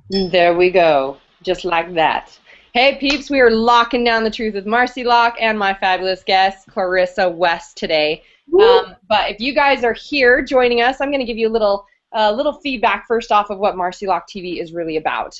There we go, just like that. Hey peeps, we are locking down the truth with Marcy Lock and my fabulous guest, Clarissa West today. But if you guys are here joining us, I'm going to give you a little feedback first off of what Marcy Lock TV is really about.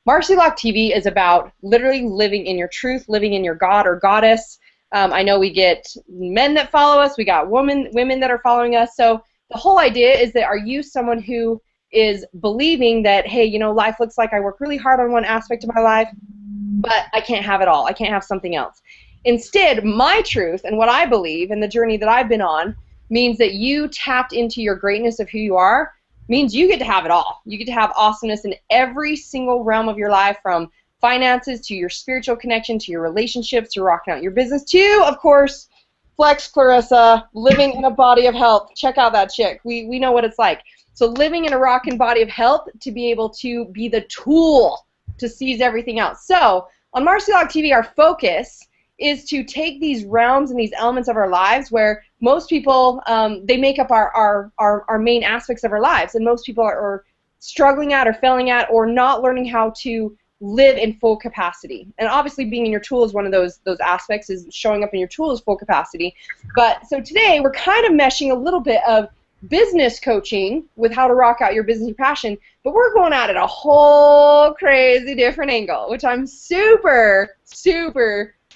Marcy Lock TV is about literally living in your truth, living in your God or goddess. I know we get men that follow us, we got women that are following us. So the whole idea is that are you someone who is believing that, hey, you know, life looks like I work really hard on one aspect of my life, but I can't have it all. I can't have something else. Instead, my truth and what I believe and the journey that I've been on means that you tapped into your greatness of who you are, means you get to have it all. You get to have awesomeness in every single realm of your life, from finances to your spiritual connection to your relationships to rocking out your business to, of course, Flex Clarissa, living in a body of health. Check out that chick. We know what it's like. So living in a rockin' body of health to be able to be the tool to seize everything else. So on Marcy Lock TV, our focus is to take these realms and these elements of our lives where most people, they make up our main aspects of our lives, and most people are struggling at or failing at or not learning how to live in full capacity. And obviously being in your tool is one of those aspects, is showing up in your tool is full capacity. But so today we're kind of meshing a little bit of business coaching with how to rock out your business passion, but we're going at it a whole crazy different angle, which I'm super,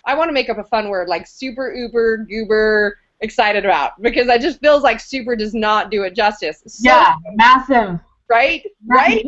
I want to make up a fun word like super, uber, goober excited about, because I just feels like super does not do it justice. So, yeah, massive. Right? Right?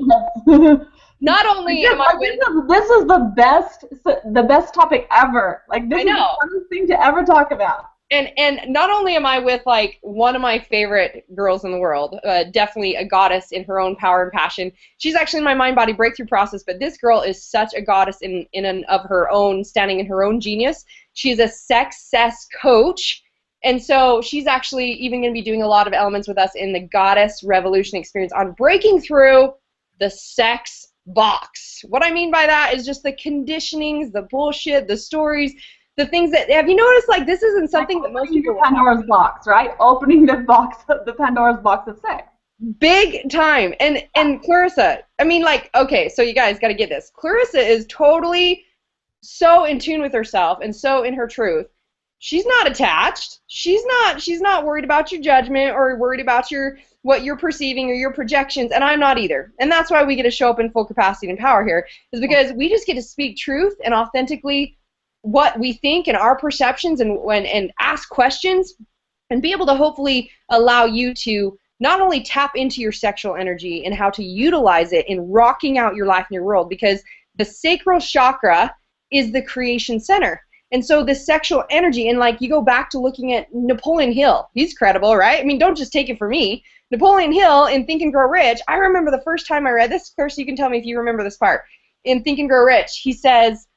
Not only am I this is the best topic ever. Like, this is the funnest thing to ever talk about. And not only am I with like one of my favorite girls in the world, definitely a goddess in her own power and passion. She's actually in my mind-body breakthrough process, but this girl is such a goddess in and of her own, standing in her own genius. She's a sexcess coach, and so she's actually even going to be doing a lot of elements with us in the Goddess Revolution experience on breaking through the sex box. What I mean by that is just the conditionings, the bullshit, the stories, the things that, have you noticed, like, this isn't something that most people Pandora's box, right? Opening the Pandora's box of sex. Big time. And Clarissa, I mean, like, okay, so you guys got to get this. Clarissa is totally so in tune with herself and so in her truth. She's not attached. She's not worried about your judgment or worried about what you're perceiving or your projections, and I'm not either. And that's why we get to show up in full capacity and power here, is because we just get to speak truth and authentically what we think and our perceptions, and ask questions and be able to hopefully allow you to not only tap into your sexual energy and how to utilize it in rocking out your life and your world, because the sacral chakra is the creation center. And so the sexual energy, and like you go back to looking at Napoleon Hill, he's credible, right? I mean, don't just take it from me. Napoleon Hill in Think and Grow Rich, I remember the first time I read this, of course you can tell me if you remember this part. In Think and Grow Rich, he says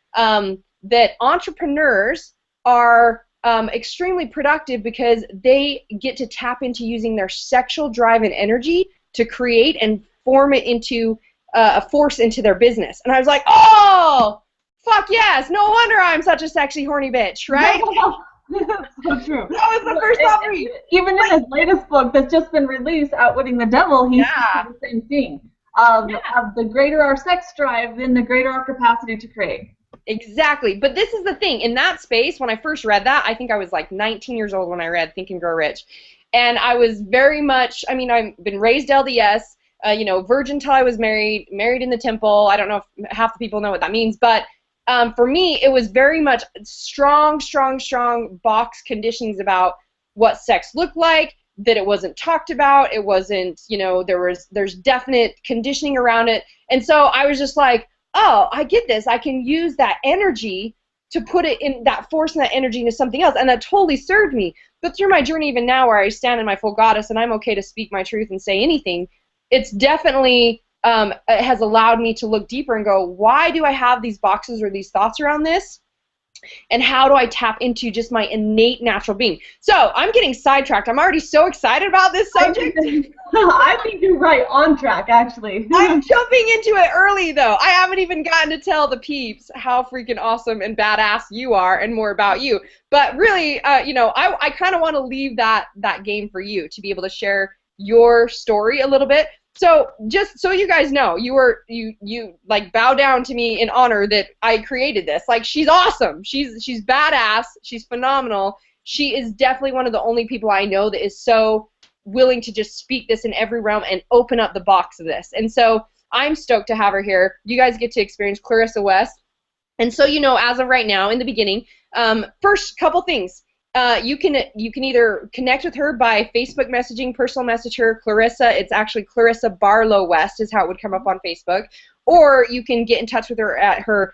that entrepreneurs are extremely productive because they get to tap into using their sexual drive and energy to create and form it into a force into their business. And I was like, oh, fuck yes, no wonder I'm such a sexy, horny bitch, right? So true. That was the first thought for you. Even in his latest book that's just been released, Outwitting the Devil, he's saying the same thing. Of the greater our sex drive, then the greater our capacity to create. Exactly. But this is the thing. In that space, when I first read that, I think I was like 19 years old when I read Think and Grow Rich. And I was very much, I mean, I've been raised LDS, you know, virgin till I was married in the temple. I don't know if half the people know what that means, but for me, it was very much strong box conditions about what sex looked like, that it wasn't talked about, it wasn't, you know, there's definite conditioning around it. And so I was just like, oh, I get this. I can use that energy to put it in, that force and that energy into something else, and that totally served me. But through my journey even now, where I stand in my full goddess and I'm okay to speak my truth and say anything, it's definitely it has allowed me to look deeper and go, why do I have these boxes or these thoughts around this? And how do I tap into just my innate natural being? So I'm getting sidetracked. I'm already so excited about this subject. I think you're right on track, actually. I'm jumping into it early, though. I haven't even gotten to tell the peeps how freaking awesome and badass you are and more about you. But really, you know, I kind of want to leave that game for you to be able to share your story a little bit. So just so you guys know, you like bow down to me in honor that I created this. Like, she's awesome. She's badass. She's phenomenal. She is definitely one of the only people I know that is so willing to just speak this in every realm and open up the box of this. And so I'm stoked to have her here. You guys get to experience Clarissa West. And so, you know, as of right now, in the beginning, first couple things. You can either connect with her by Facebook messaging, personal message her, Clarissa. It's actually Clarissa Barlow West is how it would come up on Facebook. Or you can get in touch with her at her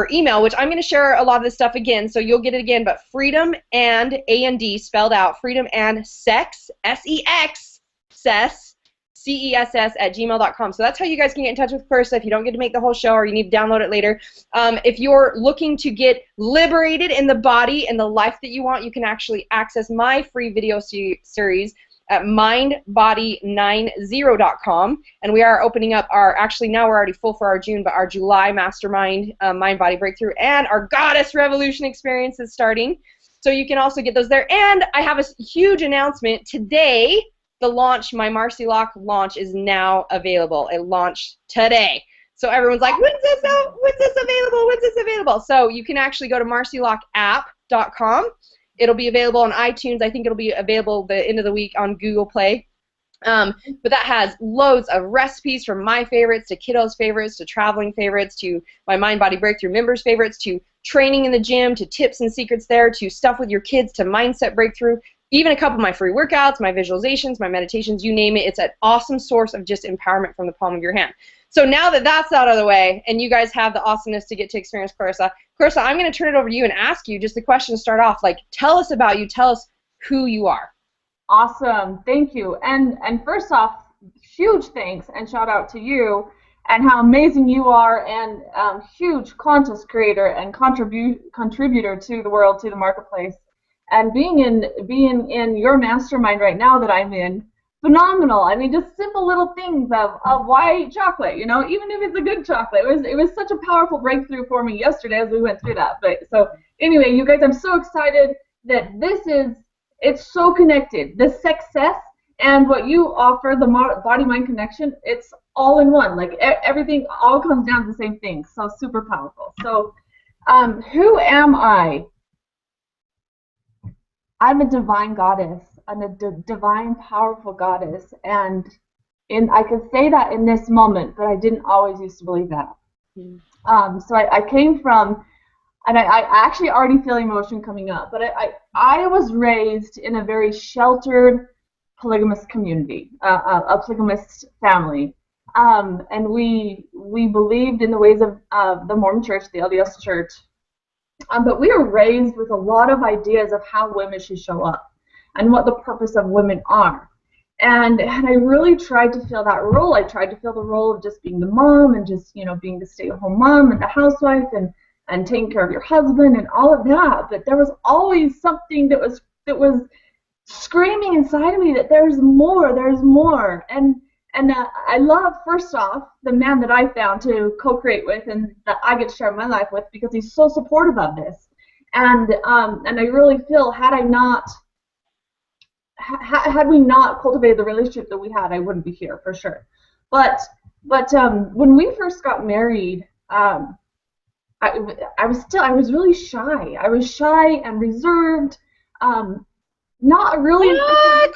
email, which I'm going to share a lot of this stuff again, so you'll get it again. But freedom and A-N-D spelled out, freedom and sex, S-E-X, cess, C-E-S-S @gmail.com. So that's how you guys can get in touch with Clarissa if you don't get to make the whole show or you need to download it later. If you're looking to get liberated in the body and the life that you want, you can actually access my free video series at mindbody90.com. And we are opening up our, actually now we're already full for our June, but our July mastermind, mind body breakthrough, and our goddess revolution experience is starting. So you can also get those there. And I have a huge announcement today. The launch, my Marcy Lock launch, is now available. It launched today. So everyone's like, when's this out? When's this available? When's this available? So you can actually go to marcylockapp.com. It'll be available on iTunes. I think it'll be available the end of the week on Google Play. But that has loads of recipes from my favorites to kiddos' favorites to traveling favorites to my Mind Body Breakthrough members' favorites to training in the gym to tips and secrets there to stuff with your kids to mindset breakthrough. Even a couple of my free workouts, my visualizations, my meditations, you name it. It's an awesome source of just empowerment from the palm of your hand. So now that that's out of the way and you guys have the awesomeness to get to experience Clarissa, I'm going to turn it over to you and ask you just the question to start off. Like, tell us about you. Tell us who you are. Awesome. Thank you. And first off, huge thanks and shout out to you and how amazing you are, and huge content creator and contributor to the world, to the marketplace. And being in your mastermind right now that I'm in, phenomenal. I mean, just simple little things of white chocolate, you know, even if it's a good chocolate. It was such a powerful breakthrough for me yesterday as we went through that. But so anyway, you guys, I'm so excited that it's so connected. The success and what you offer, the body-mind connection, it's all in one. Like everything all comes down to the same thing. So super powerful. So who am I? I'm a divine goddess. I'm a divine, powerful goddess, and I can say that in this moment, but I didn't always used to believe that. So I came from, and I actually already feel emotion coming up, but I was raised in a very sheltered, polygamous community, a polygamous family, and we believed in the ways of the Mormon Church, the LDS Church. But we were raised with a lot of ideas of how women should show up and what the purpose of women are. And I really tried to fill that role. I tried to fill the role of just being the mom and just, you know, being the stay-at-home mom and the housewife and taking care of your husband and all of that. But there was always something that was screaming inside of me that there's more. And I love, first off, the man that I found to co-create with and that I get to share my life with, because he's so supportive of this. And I really feel had we not cultivated the relationship that we had, I wouldn't be here for sure. But when we first got married, I was really shy. I was shy and reserved. Not really. What?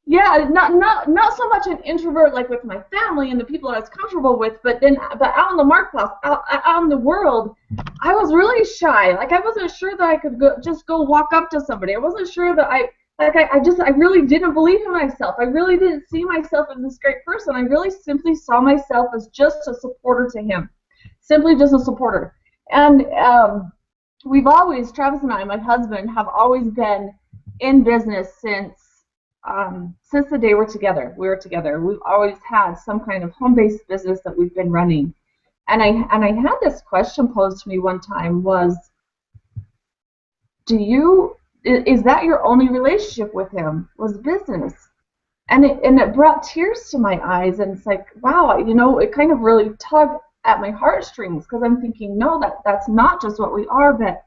Yeah, not so much an introvert like with my family and the people I was comfortable with, but out in the marketplace, out in the world, I was really shy. Like I wasn't sure that I could go walk up to somebody. I wasn't sure that I really didn't believe in myself. I really didn't see myself as this great person. I really simply saw myself as just a supporter to him, simply just a supporter. And we've always, Travis and I, my husband, have always been in business since the day we were together. We've always had some kind of home-based business that we've been running. And I had this question posed to me one time was, is that your only relationship with him, was business? And it brought tears to my eyes, and it's like, wow, you know, it kind of really tugged at my heartstrings, because I'm thinking, no, that's not just what we are, but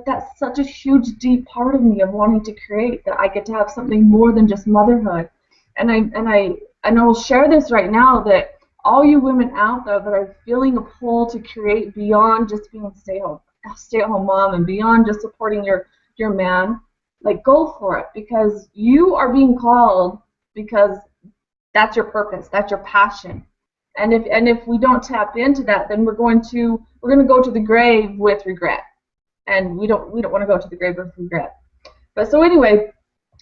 that's such a huge, deep part of me of wanting to create, that I get to have something more than just motherhood. And I and I will share this right now, that all you women out there that are feeling a pull to create beyond just being a stay-at-home mom and beyond just supporting your man, like, go for it, because you are being called, because that's your purpose, that's your passion. And if we don't tap into that, then we're going to go to the grave with regret, and we don't want to go to the grave with regret. But so anyway,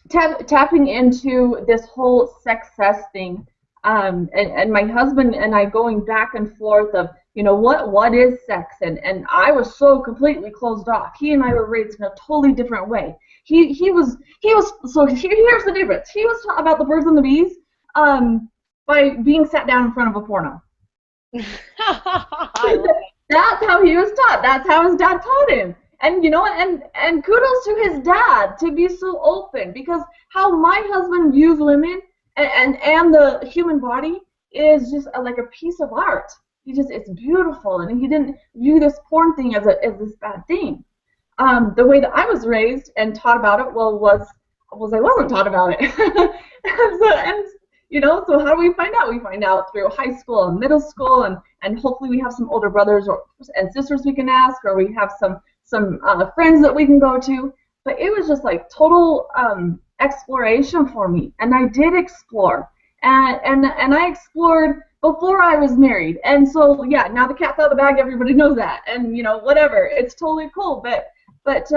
tapping into this whole sexcess thing, and my husband and I going back and forth of, what is sex, and I was so completely closed off. He and I were raised in a totally different way. He was so here's the difference. He was taught about the birds and the bees by being sat down in front of a porno. That's how he was taught. That's how his dad taught him. And and kudos to his dad to be so open, because how my husband views women and the human body is just like a piece of art. It's beautiful, and he didn't view this porn thing as this bad thing. The way that I was raised and taught about it, was I wasn't taught about it. So how do we find out? We find out through high school and middle school, and hopefully we have some older brothers and sisters we can ask, or we have some friends that we can go to. But it was just like total exploration for me, and I did explore, and I explored before I was married. And so yeah, now the cat's out of the bag, everybody knows that, and whatever, it's totally cool. But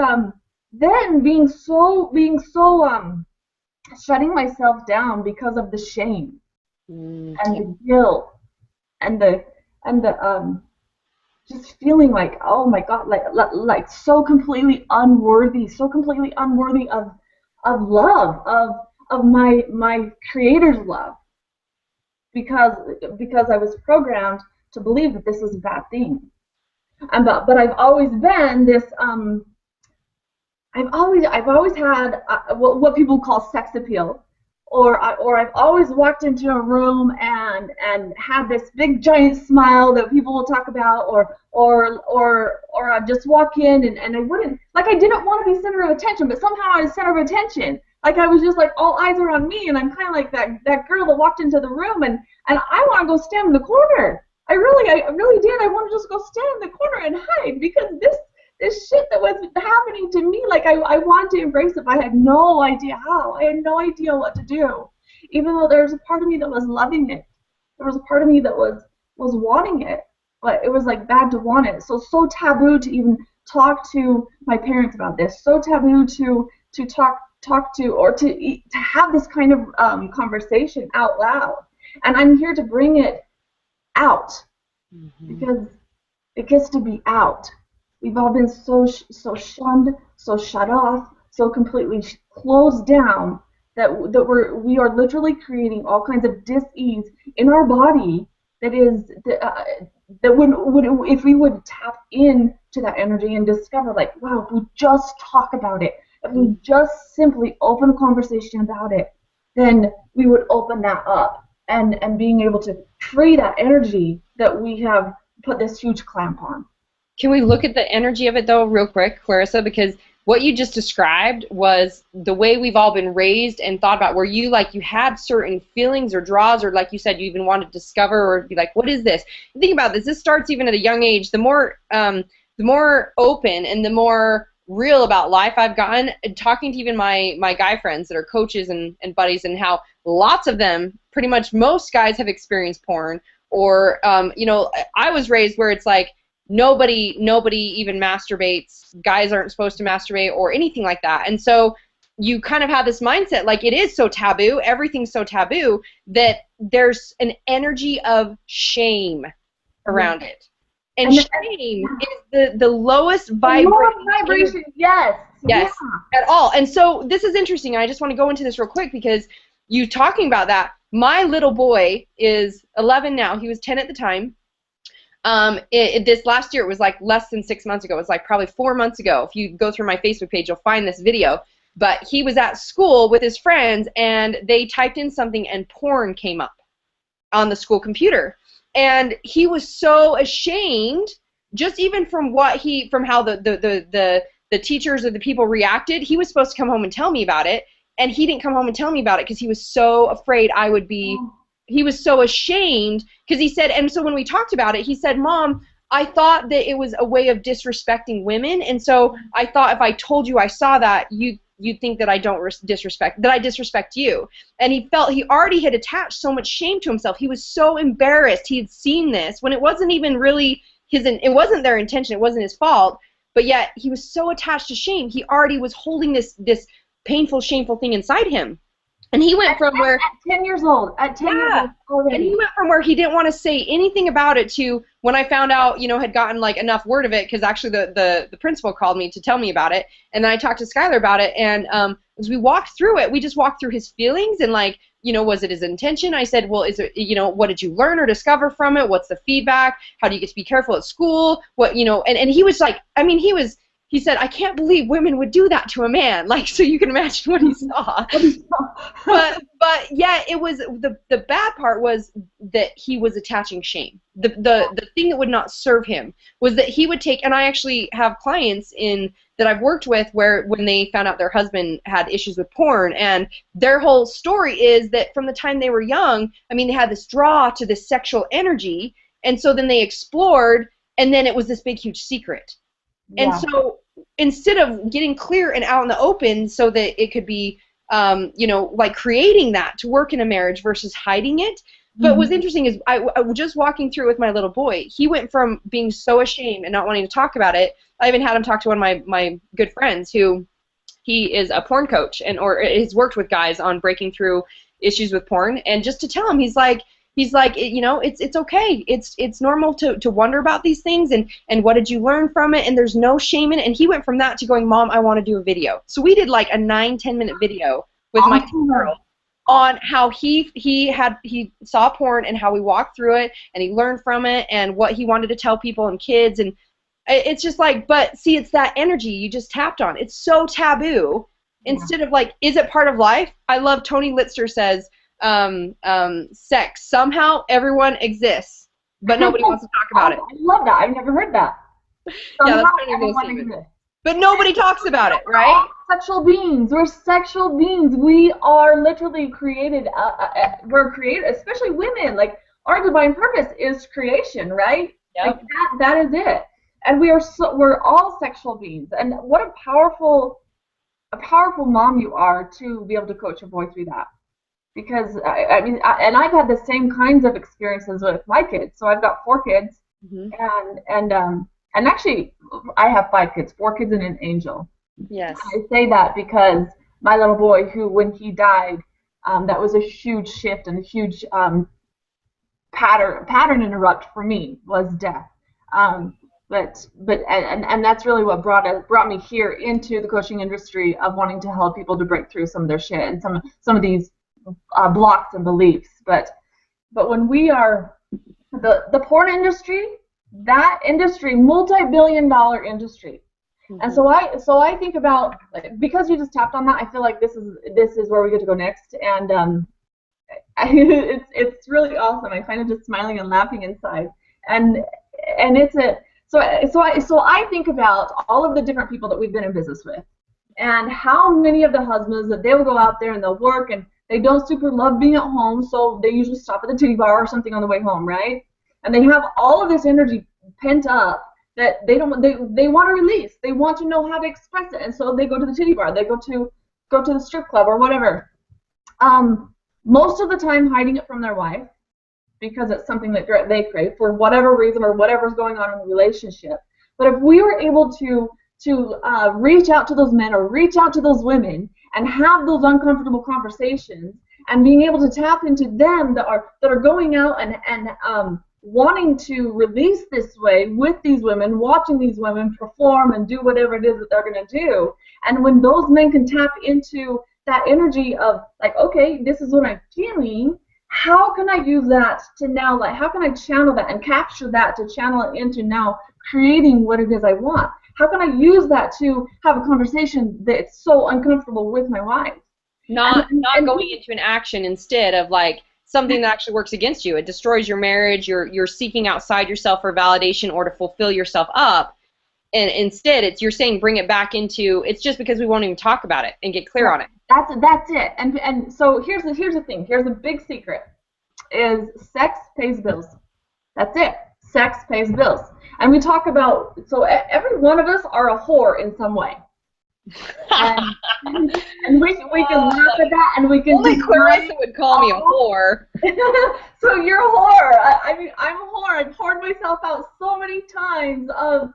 then being so shutting myself down because of the shame and the guilt and the just feeling like, oh my God, like so completely unworthy of love, of my Creator's love, because I was programmed to believe that this was a bad thing. But I've always been this I've always had what people call sex appeal, or I've always walked into a room and had this big giant smile that people will talk about, or I'd just walk in and I wouldn't, like, I didn't want to be center of attention, but somehow I was center of attention. Like, I was just like, all eyes are on me, and I'm kind of like that girl that walked into the room, and I want to go stand in the corner. I really did. I want to just go stand in the corner and hide, because this shit that was happening to me, like, I wanted to embrace it, but I had no idea how. I had no idea what to do. Even though there was a part of me that was loving it. There was a part of me that was wanting it, but it was like bad to want it. So taboo to even talk to my parents about this. So taboo to talk to, or to have this kind of conversation out loud. And I'm here to bring it out, because it gets to be out. We've all been so shunned, so shut off, so completely closed down that we are literally creating all kinds of dis-ease in our body. That would if we would tap into that energy and discover, like, wow, if we just talk about it, if we just simply open a conversation about it, then we would open that up and being able to free that energy that we have put this huge clamp on. Can we look at the energy of it, though, real quick, Clarissa? Because what you just described was the way we've all been raised and thought about, where you had certain feelings or draws, or like you said, you even wanted to discover or be like, what is this? And think about this. This starts even at a young age. The more open and the more real about life I've gotten, talking to even my guy friends that are coaches and buddies, and how lots of them, pretty much most guys, have experienced porn. Or, I was raised where it's like, nobody even masturbates. Guys aren't supposed to masturbate or anything like that. And so you kind of have this mindset, like, it is so taboo, everything's so taboo, that there's an energy of shame around it. And shame is the lowest vibration. Yes, yeah. At all. And so this is interesting. I just want to go into this real quick, because you talking about that. My little boy is 11 now. He was 10 at the time. This last year, it was like less than 6 months ago. It was like probably 4 months ago. If you go through my Facebook page, you'll find this video. But he was at school with his friends, and they typed in something, and porn came up on the school computer. And he was so ashamed, just even from how the teachers or the people reacted. He was supposed to come home and tell me about it, and he didn't come home and tell me about it because he was so afraid I would be so ashamed because he said, and so when we talked about it, he said, Mom, I thought that it was a way of disrespecting women, and so I thought if I told you I saw that, you'd think that I disrespect you. And he already had attached so much shame to himself. He was so embarrassed. He had seen this when it wasn't even really it wasn't their intention. It wasn't his fault. But yet he was so attached to shame. He already was holding this painful, shameful thing inside him. And he went from where... At 10 years old. At 10 years old already. And he went from where he didn't want to say anything about it to when I found out, had gotten like enough word of it, because actually the principal called me to tell me about it. And then I talked to Skylar about it. And as we walked through it, we just walked through his feelings and like, was it his intention? I said, well, is it, what did you learn or discover from it? What's the feedback? How do you get to be careful at school? What, and he was like, he said, I can't believe women would do that to a man. Like, so you can imagine what he saw. but yeah, it was, the bad part was that he was attaching shame. The thing that would not serve him was that he would take, and I actually have clients that I've worked with where when they found out their husband had issues with porn, and their whole story is that from the time they were young, they had this draw to this sexual energy, and so then they explored, and then it was this big, huge secret. Yeah. And so instead of getting clear and out in the open so that it could be, like creating that to work in a marriage versus hiding it. But what's interesting is I was just walking through with my little boy. He went from being so ashamed and not wanting to talk about it. I even had him talk to one of my good friends who he is a porn coach or has worked with guys on breaking through issues with porn. And just to tell him, he's like, it's okay. It's normal to wonder about these things and what did you learn from it, and there's no shame in it. And he went from that to going, Mom, I want to do a video. So we did like a 9-10 minute video with my girl on how he saw porn and how we walked through it and he learned from it and what he wanted to tell people and kids. And it's just like, but see, it's that energy you just tapped on. It's so taboo. Instead of like, is it part of life? I love Tony Litster says, sex, somehow everyone exists, but nobody wants to talk about it. I love that. I've never heard that. Yeah, that's kind of but nobody talks about it, right? Sexual beings. We're sexual beings. We are literally created. We're created, especially women. Like, our divine purpose is creation, right? Yep. Like that is it. And we're all sexual beings. And what a powerful mom you are to be able to coach your boy through that. Because and I've had the same kinds of experiences with my kids. So I've got 4 kids, and actually I have 5 kids, 4 kids and an angel. Yes. I say that because my little boy, who when he died, that was a huge shift and a huge pattern interrupt for me was death. But that's really what brought me here into the coaching industry of wanting to help people to break through some of their shit and some of these blocks and beliefs. But when we are the porn industry, that industry, multi-billion-dollar industry. And so I think about, like, because you just tapped on that, I feel like this is where we get to go next, and it's really awesome. I'm kind of just smiling and laughing inside, and it's a so I think about all of the different people that we've been in business with, and how many of the husbands that they will go out there and they'll work and they don't super love being at home, so they usually stop at the titty bar or something on the way home, right? And they have all of this energy pent up that they want to release. They want to know how to express it, and so they go to the titty bar. They go to the strip club or whatever. Most of the time, hiding it from their wife because it's something that they crave for whatever reason or whatever's going on in the relationship. But if we were able to reach out to those men or reach out to those women and have those uncomfortable conversations and being able to tap into them that are going out and wanting to release this way with these women, watching these women perform and do whatever it is that they're going to do. And when those men can tap into that energy of, like, okay, this is what I'm feeling, how can I use that to now, like, how can I channel that and capture that to channel it into now creating what it is I want? How can I use that to have a conversation that's so uncomfortable with my wife? Not going into an action instead of, like, something that actually works against you. It destroys your marriage. You're seeking outside yourself for validation or to fulfill yourself up. And instead, you're saying bring it back into, it's just because we won't even talk about it and get clear on it. That's it. And so here's the thing. Here's a big secret. is sex pays bills. That's it. Sex pays bills. And we talk about, so every one of us are a whore in some way. And we can laugh at that, and we can only Clarissa would call me a whore. So you're a whore. I mean, I'm a whore. I've whored myself out so many times of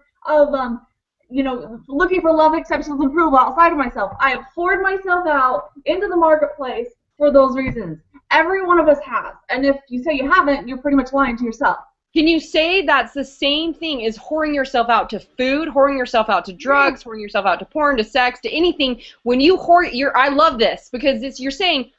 you know, looking for love, acceptance, and approval outside of myself. I have whored myself out into the marketplace for those reasons. Every one of us has. And if you say you haven't, you're pretty much lying to yourself. Can you say that's the same thing as whoring yourself out to food, whoring yourself out to drugs, whoring yourself out to porn, to sex, to anything? When you whore, I love this because you're saying,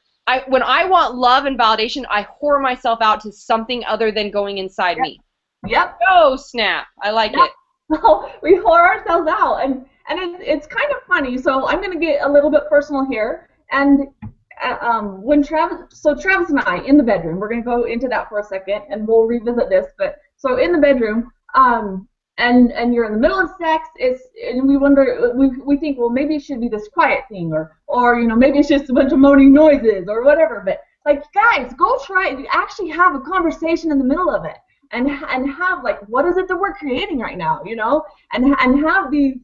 when I want love and validation, I whore myself out to something other than going inside me. Yep. Oh, snap. I like it. So we whore ourselves out, and it's kind of funny. So I'm going to get a little bit personal here. And when Travis and I in the bedroom, we're going to go into that for a second, and we'll revisit this. But so in the bedroom, and you're in the middle of sex, and we wonder, we think, well, maybe it should be this quiet thing, or you know, maybe it's just a bunch of moaning noises or whatever. But like, guys, go try it. Actually have a conversation in the middle of it, and have, like, what is it that we're creating right now, you know, and have these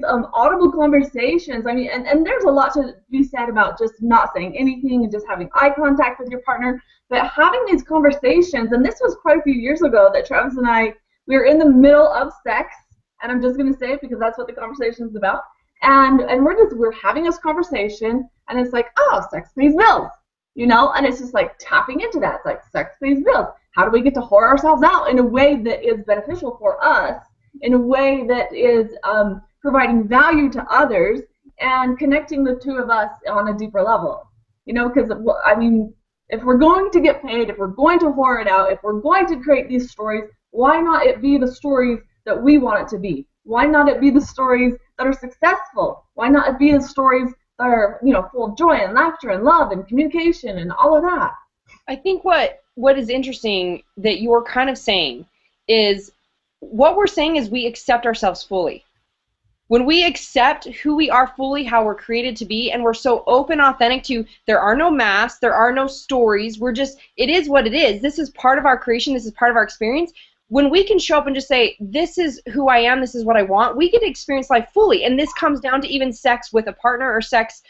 audible conversations. I mean, and there's a lot to be said about just not saying anything and just having eye contact with your partner, but having these conversations. And this was quite a few years ago that Travis and I, we were in the middle of sex, and I'm just going to say it because that's what the conversation is about. And we're having this conversation, and it's like, oh, sex pays bills, you know, and it's just like tapping into that. It's like, sex pays bills. How do we get to whore ourselves out in a way that is beneficial for us, in a way that is providing value to others, and connecting the two of us on a deeper level? You know, because, I mean, if we're going to get paid, if we're going to whore it out, if we're going to create these stories, why not it be the stories that we want it to be? Why not it be the stories that are successful? Why not it be the stories that are, you know, full of joy and laughter and love and communication and all of that? I think what is interesting that you're kind of saying is, what we're saying is we accept ourselves fully. When we accept who we are fully, how we're created to be, and we're so open, authentic to, there are no masks, there are no stories, we're just, it is what it is. This is part of our creation, this is part of our experience. When we can show up and just say, this is who I am, this is what I want, we get to experience life fully. And this comes down to even sex with a partner, or sex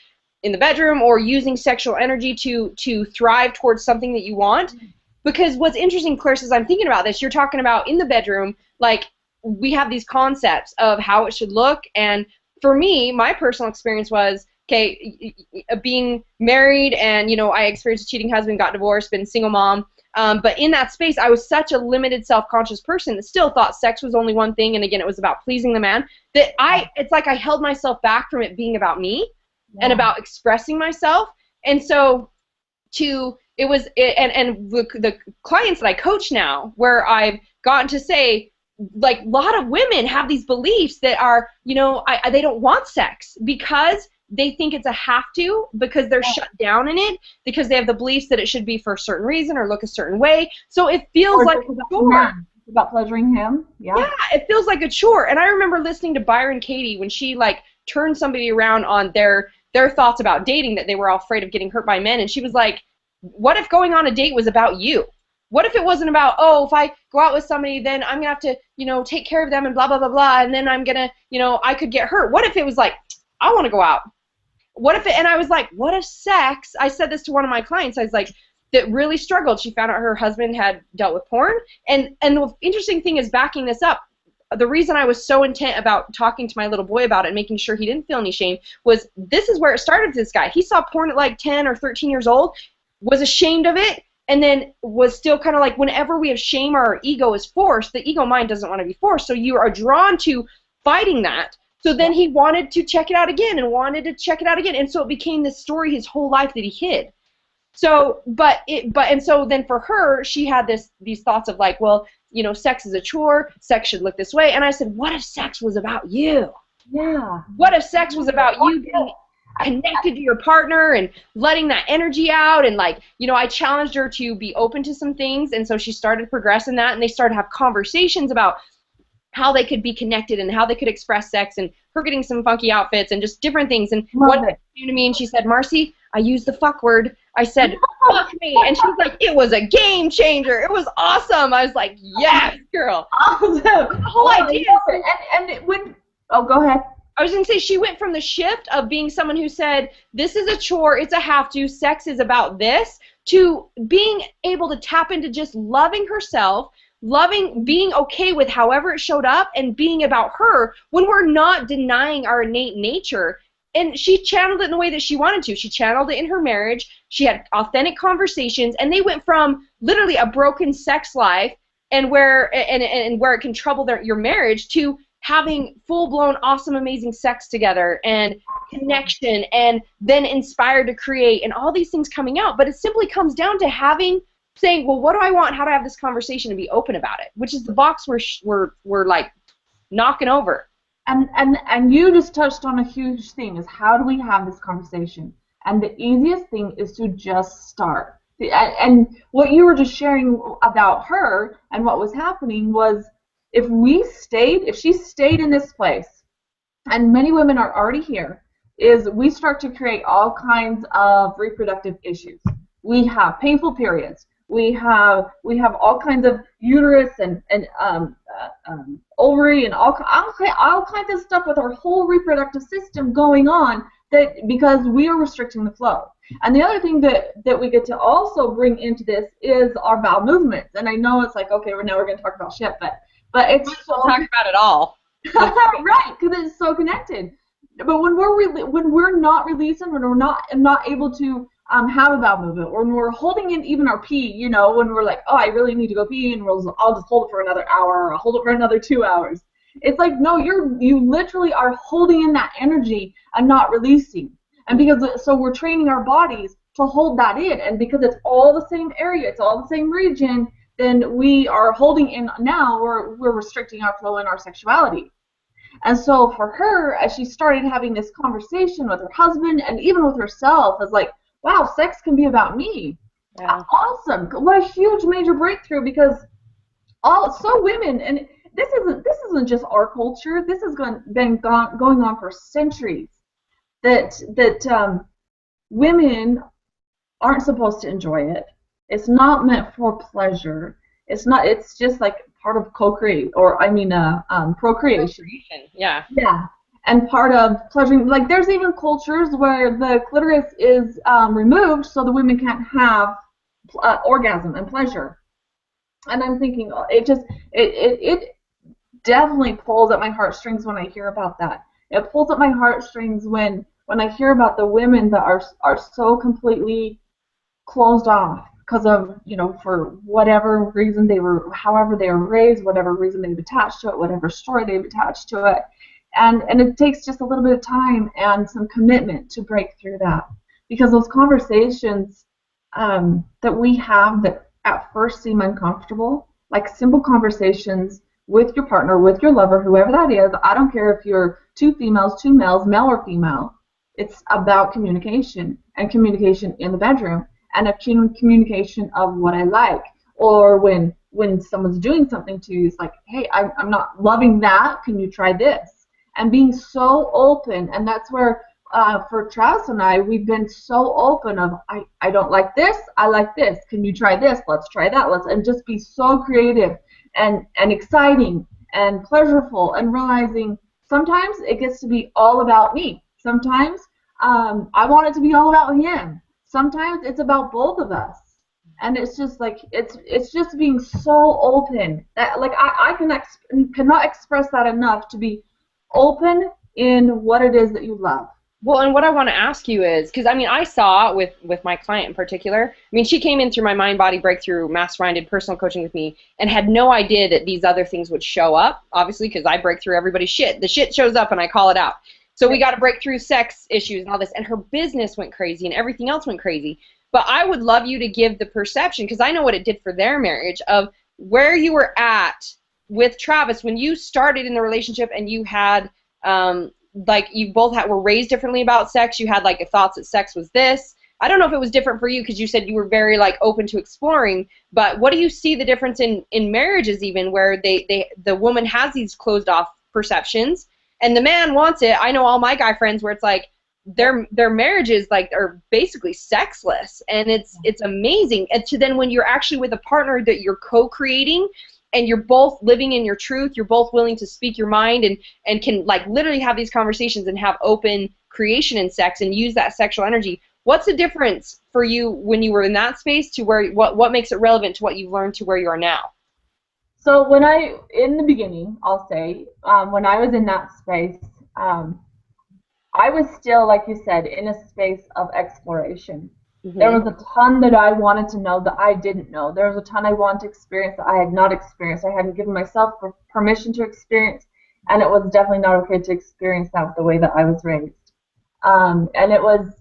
in the bedroom, or using sexual energy to thrive towards something that you want. Because what's interesting, Clarissa, is I'm thinking about this, you're talking about in the bedroom, like, we have these concepts of how it should look. And for me, my personal experience was, okay, being married, and, you know, I experienced a cheating husband, got divorced, been single mom. But in that space, I was such a limited, self-conscious person that still thought sex was only one thing, and again, it was about pleasing the man, that it's like I held myself back from it being about me and about expressing myself. And so the clients that I coach now, where I've gotten to say, like, a lot of women have these beliefs that are, you know, they don't want sex because they think it's a have to, because they're shut down in it, because they have the beliefs that it should be for a certain reason or look a certain way. So it feels like a chore. It's about pleasuring him. Yeah, it feels like a chore. And I remember listening to Byron Katie when she, like, turned somebody around on their thoughts about dating, that they were all afraid of getting hurt by men. And she was like, what if going on a date was about you? What if it wasn't about, oh, if I go out with somebody, then I'm going to have to, you know, take care of them and blah, blah, blah, blah, and then I'm going to, you know, I could get hurt. What if it was like, I want to go out? What if and I was like, what if sex, I said this to one of my clients, I was like, that really struggled. She found out her husband had dealt with porn. And the interesting thing is, backing this up, the reason I was so intent about talking to my little boy about it and making sure he didn't feel any shame was, this is where it started with this guy. He saw porn at like 10 or 13 years old, was ashamed of it, and then was still kind of like, whenever we have shame or our ego is forced, the ego mind doesn't want to be forced, so you are drawn to fighting that. So then he wanted to check it out again and wanted to check it out again, and so it became this story his whole life that he hid. So, and so then for her, she had these thoughts of like, well, you know, sex is a chore, sex should look this way, and I said, what if sex was about you? Yeah. What if sex was about you being connected to your partner and letting that energy out? And, like, you know, I challenged her to be open to some things, and so she started progressing that, and they started to have conversations about how they could be connected and how they could express sex, and her getting some funky outfits and just different things. And what came to me, and she said, Marcy, I use the fuck word. I said, fuck me. And she was like, it was a game changer. It was awesome. I was like, yes, girl. Awesome. The whole idea. Oh, go ahead. I was going to say, she went from the shift of being someone who said, this is a chore, it's a have-to, sex is about this, to being able to tap into just loving herself, being okay with however it showed up, and being about her when we're not denying our innate nature. And she channeled it in the way that she wanted to. She channeled it in her marriage. She had authentic conversations, and they went from literally a broken sex life and where it can trouble your marriage to having full-blown, awesome, amazing sex together and connection, and then inspired to create, and all these things coming out. But it simply comes down to saying, well, what do I want? How do I have this conversation and be open about it? Which is the box we're like knocking over. And you just touched on a huge thing, is how do we have this conversation? And the easiest thing is to just start. And what you were just sharing about her and what was happening was, if she stayed in this place, and many women are already here, is we start to create all kinds of reproductive issues. We have painful periods. We have all kinds of uterus and ovary and all kinds of stuff with our whole reproductive system going on, because we are restricting the flow. And the other thing that we get to also bring into this is our bowel movements. And I know it's like, okay, now we're going to talk about shit, but it's we'll talk about it all. Right, because it's so connected. But when we're not releasing, when we're not able to have a bowel movement, or when we're holding in even our pee, when we're like, oh, I really need to go pee, and I'll just hold it for another hour, or I'll hold it for another 2 hours. It's like, no, you literally are holding in that energy and not releasing. And so we're training our bodies to hold that in, and because it's all the same area, it's all the same region, then we are holding in. Now we're restricting our flow and our sexuality. And so for her, as she started having this conversation with her husband and even with herself, it's like, wow, sex can be about me. Yeah. Awesome. What a huge major breakthrough, because so women, and this isn't just our culture, this has been going on for centuries, that women aren't supposed to enjoy it. It's not meant for pleasure. It's just like part of procreation. Yeah. Yeah. And part of pleasuring, like there's even cultures where the clitoris is removed so the women can't have orgasm and pleasure. And I'm thinking, it definitely pulls at my heartstrings when I hear about that. It pulls at my heartstrings when I hear about the women that are so completely closed off because of, for whatever reason however they were raised, whatever reason they've attached to it, whatever story they've attached to it. And it takes just a little bit of time and some commitment to break through that. Because those conversations that we have that at first seem uncomfortable, like simple conversations with your partner, with your lover, whoever that is, I don't care if you're two females, two males, male or female, it's about communication, and communication in the bedroom, and a communication of what I like. Or when someone's doing something to you, it's like, hey, I'm not loving that, can you try this? And being so open, and that's where for Travis and I, we've been so open of, I don't like this, I like this, can you try this, let's try that, and just be so creative and exciting and pleasurable, and realizing sometimes it gets to be all about me. Sometimes I want it to be all about him. Sometimes it's about both of us. And it's just like, it's just being so open. That, like, I cannot express that enough, to be open in what it is that you love. Well, and what I want to ask you is, because I saw with my client in particular, she came in through my mind body breakthrough mastermind, did personal coaching with me, and had no idea that these other things would show up, obviously, because I break through everybody's shit. The shit shows up and I call it out. So we got to break through sex issues and all this, and her business went crazy and everything else went crazy. But I would love you to give the perception, because I know what it did for their marriage, of where you were at with Travis when you started in the relationship, and you had, like, you both were raised differently about sex. You had, like, thoughts that sex was this. I don't know if it was different for you, because you said you were very, like, open to exploring. But what do you see the difference in marriages, even, where the woman has these closed off perceptions, and the man wants it? I know all my guy friends where it's like, their marriages like are basically sexless, and it's amazing. And to then when you're actually with a partner that you're co-creating and you're both living in your truth, you're both willing to speak your mind and can like literally have these conversations and have open creation in sex and use that sexual energy. What's the difference for you when you were in that space to where what makes it relevant to what you've learned to where you are now? So in the beginning, I'll say, when I was in that space, I was still, like you said, in a space of exploration. Mm-hmm. There was a ton that I wanted to know that I didn't know. There was a ton I wanted to experience that I had not experienced. I hadn't given myself permission to experience, and it was definitely not okay to experience that with the way that I was raised. And it was,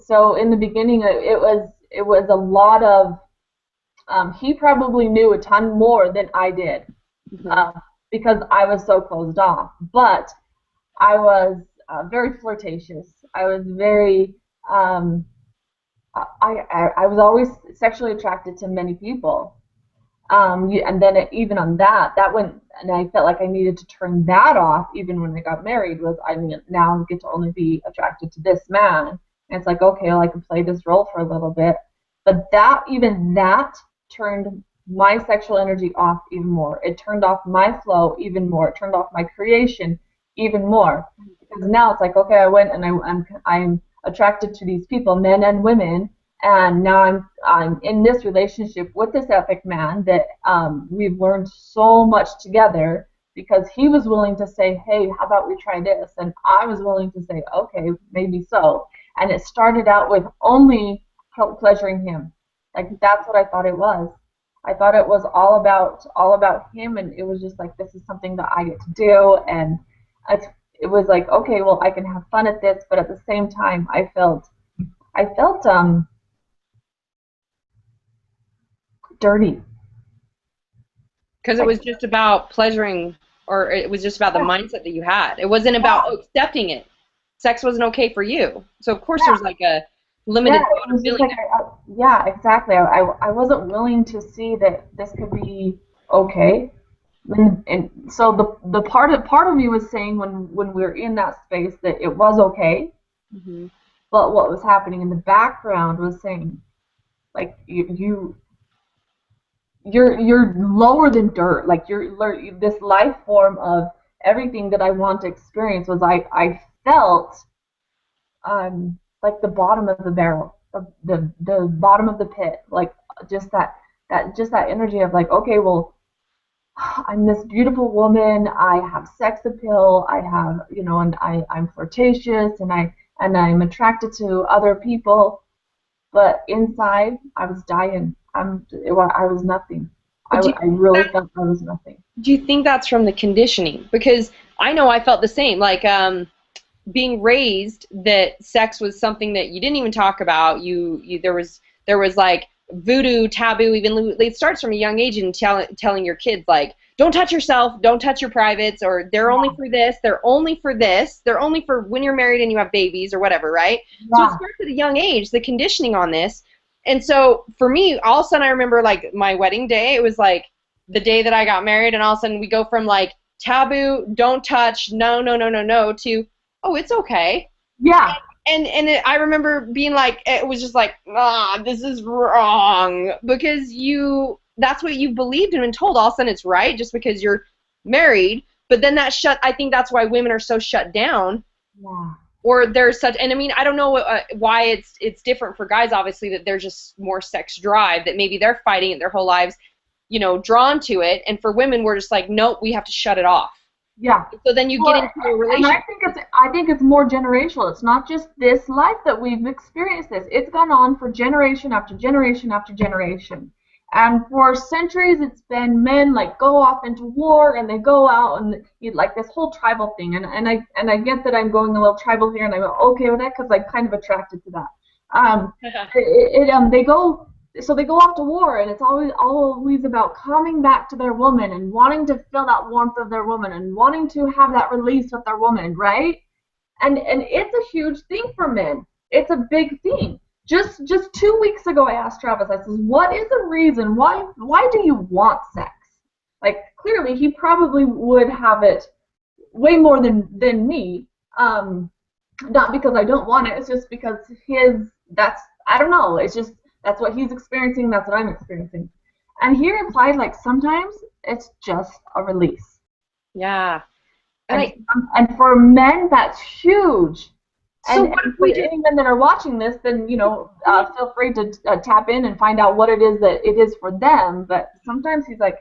so in the beginning, it was a lot of, he probably knew a ton more than I did, mm-hmm. Because I was so closed off. But I was very flirtatious. I was very, I was always sexually attracted to many people. And then even on that went, and I felt like I needed to turn that off even when I got married, was I mean, now I get to only be attracted to this man. And it's like, okay, well, I can play this role for a little bit. But even that turned my sexual energy off even more. It turned off my flow even more. It turned off my creation even more. Because now it's like, okay, I went and I'm attracted to these people, men and women, and now I'm in this relationship with this epic man that we've learned so much together because he was willing to say, hey, how about we try this? And I was willing to say, okay, maybe so. And it started out with only pleasuring him. Like, that's what I thought it was. I thought it was all about him, and it was just like, this is something that I get to do, and it was like, okay, well, I can have fun at this, but at the same time, I felt dirty. Because it was just about pleasuring, or it was just about the mindset that you had. It wasn't about accepting it. Sex wasn't okay for you. So, of course, there's like a limited feeling. Yeah, exactly. I wasn't willing to see that this could be okay. And so the part of me was saying when we were in that space that it was okay, mm-hmm. But what was happening in the background was saying, like, you're lower than dirt. Like, you're this life form of everything that I want to experience. Was I felt like the bottom of the barrel, the bottom of the pit, like just that energy of like, okay, well, I'm this beautiful woman, I have sex appeal, I have, and I'm flirtatious, and I'm attracted to other people, but inside I was dying. I was nothing. I really felt I was nothing. Do you think that's from the conditioning? Because I know I felt the same, like being raised that sex was something that you didn't even talk about. There was like voodoo, taboo, even it starts from a young age and telling your kids, like, don't touch yourself, don't touch your privates, or they're only for this, they're only for this, they're only for when you're married and you have babies or whatever, right? Yeah. So it starts at a young age, the conditioning on this. And so for me, all of a sudden I remember like my wedding day, it was like the day that I got married, and all of a sudden we go from like taboo, don't touch, no, to, oh, it's okay. Yeah. And I remember being like, it was just like, this is wrong, because that's what you've believed and been told. All of a sudden it's right just because you're married. But then I think that's why women are so shut down. Yeah. Or there's such, and I mean, I don't know why it's different for guys, obviously, that there's just more sex drive, that maybe they're fighting it their whole lives, drawn to it. And for women, we're just like, nope, we have to shut it off. Yeah. So then you get into a relationship. And I think it's more generational. It's not just this life that we've experienced this. It's gone on for generation after generation after generation. And for centuries, it's been men like go off into war, and they go out and like this whole tribal thing. And I get that I'm going a little tribal here, and I'm okay with that because I'm kind of attracted to that. They go off to war, and it's always about coming back to their woman and wanting to feel that warmth of their woman and wanting to have that release with their woman, right? And it's a huge thing for men. It's a big thing. Just 2 weeks ago, I asked Travis, I said, what is the reason? Why do you want sex? Like, clearly, he probably would have it way more than me. Not because I don't want it, it's just because I don't know, it's just, that's what he's experiencing, that's what I'm experiencing. And he replied, like, sometimes it's just a release. Yeah. And for men, that's huge. So And what if we do? any men that are watching this, then, feel free to tap in and find out what it is that it is for them. But sometimes he's like,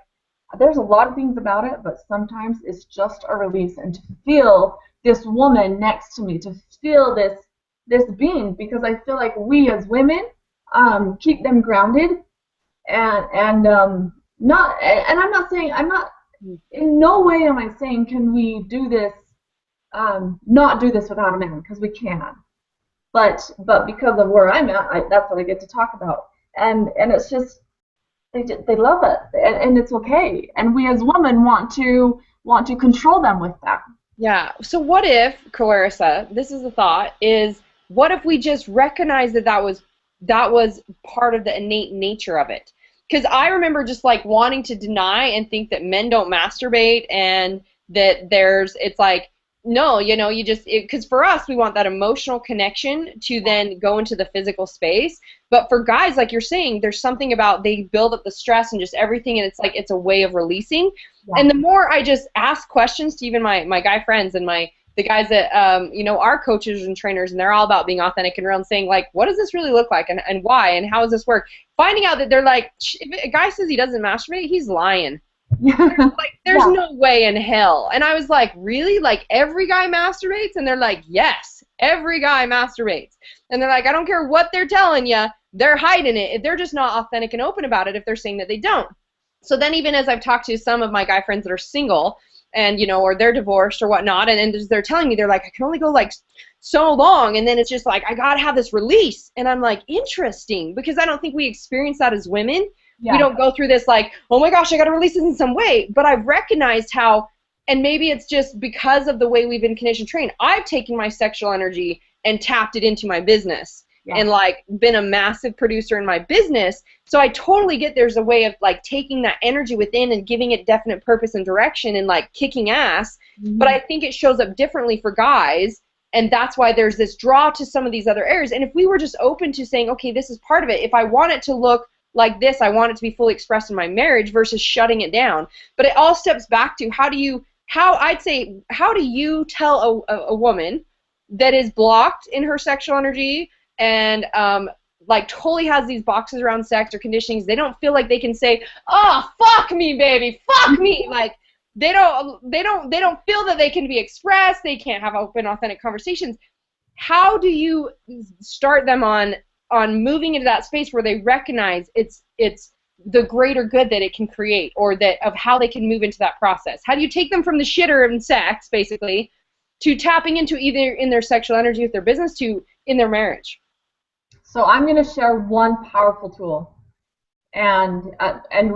there's a lot of things about it, but sometimes it's just a release. And to feel this woman next to me, to feel this being, because I feel like we as women keep them grounded, and not. And I'm not. In no way am I saying can we do this, not do this without a man, because we can. But because of where I'm at, that's what I get to talk about. And it's just, they love it, and it's okay. And we as women want to control them with that. Yeah. So what if, Clarissa, this is the thought, is what if we just recognize that was part of the innate nature of it? Because I remember just like wanting to deny and think that men don't masturbate, and that it's like, no, you just, because for us, we want that emotional connection to then go into the physical space. But for guys, like you're saying, there's something about they build up the stress and just everything, and it's like it's a way of releasing. Yeah. And the more I just ask questions to even my guy friends and the guys that are coaches and trainers, and they're all about being authentic and real, and saying, like, what does this really look like, and why, and how does this work? Finding out that they're like, if a guy says he doesn't masturbate, he's lying. Like, there's no way in hell. And I was like, really? Like, every guy masturbates? And they're like, yes, every guy masturbates. And they're like, I don't care what they're telling you, they're hiding it. They're just not authentic and open about it if they're saying that they don't. So then even as I've talked to some of my guy friends that are single, and or they're divorced or whatnot, and they're telling me, they're like, I can only go like so long, and then it's just like, I gotta have this release. And I'm like, interesting, because I don't think we experience that as women. Yeah. We don't go through this like, oh my gosh, I gotta release this in some way. But I've recognized how, and maybe it's just because of the way we've been conditioned, trained, I've taken my sexual energy and tapped it into my business. Yeah. And like been a massive producer in my business. So I totally get there's a way of like taking that energy within and giving it definite purpose and direction and like kicking ass. Mm-hmm. But I think it shows up differently for guys, and that's why there's this draw to some of these other areas. And if we were just open to saying, okay, this is part of it. If I want it to look like this, I want it to be fully expressed in my marriage versus shutting it down. But it all steps back to how do you tell a woman that is blocked in her sexual energy and like totally has these boxes around sex or conditionings, they don't feel like they can say, oh, fuck me, baby, fuck me. Like they don't feel that they can be expressed, they can't have open, authentic conversations. How do you start them on moving into that space where they recognize it's the greater good that it can create, or that of how they can move into that process? How do you take them from the shitter in sex, basically, to tapping into either in their sexual energy with their business to in their marriage? So I'm going to share one powerful tool, and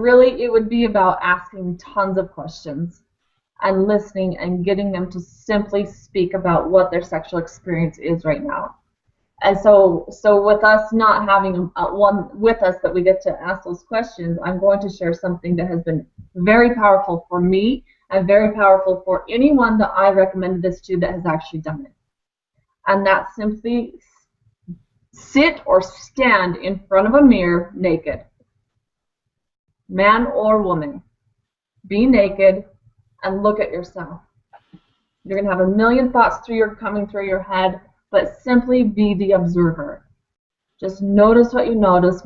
really it would be about asking tons of questions and listening and getting them to simply speak about what their sexual experience is right now. And so with us not having one with us that we get to ask those questions, I'm going to share something that has been very powerful for me and very powerful for anyone that I recommended this to that has actually done it. And that's simply sit or stand in front of a mirror naked. Man or woman. Be naked and look at yourself. You're going to have a million thoughts coming through your head, but simply be the observer. Just notice what you notice.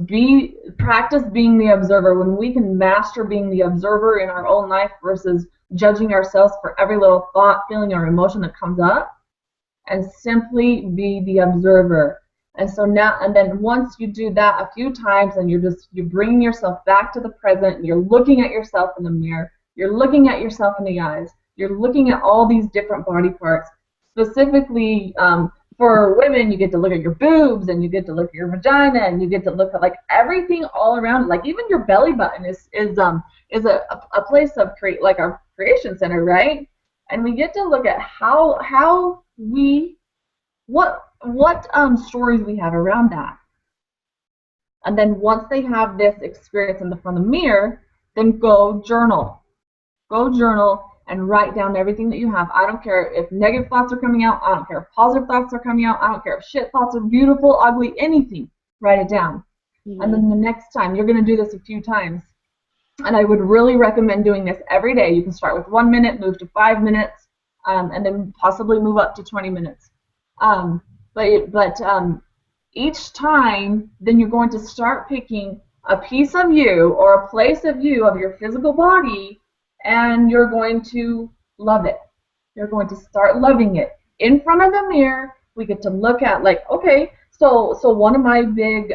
Practice being the observer. When we can master being the observer in our own life versus judging ourselves for every little thought, feeling, or emotion that comes up, and simply be the observer. And so now, and then once you do that a few times, and you're bringing yourself back to the present, and you're looking at yourself in the mirror, you're looking at yourself in the eyes, you're looking at all these different body parts. Specifically, for women, you get to look at your boobs, and you get to look at your vagina, and you get to look at like everything all around. Like even your belly button is a place of like our creation center, right? And we get to look at what stories we have around that. And then once they have this experience in front of the mirror, then go journal. Go journal and write down everything that you have. I don't care if negative thoughts are coming out. I don't care if positive thoughts are coming out. I don't care if shit thoughts are beautiful, ugly, anything. Write it down. And then the next time, you're going to do this a few times. And I would really recommend doing this every day. You can start with 1 minute, move to 5 minutes, and then possibly move up to 20 minutes. But each time, then you're going to start picking a piece of you or a place of you, of your physical body, and you're going to love it. You're going to start loving it. In front of the mirror, we get to look at, like, okay, so one of my big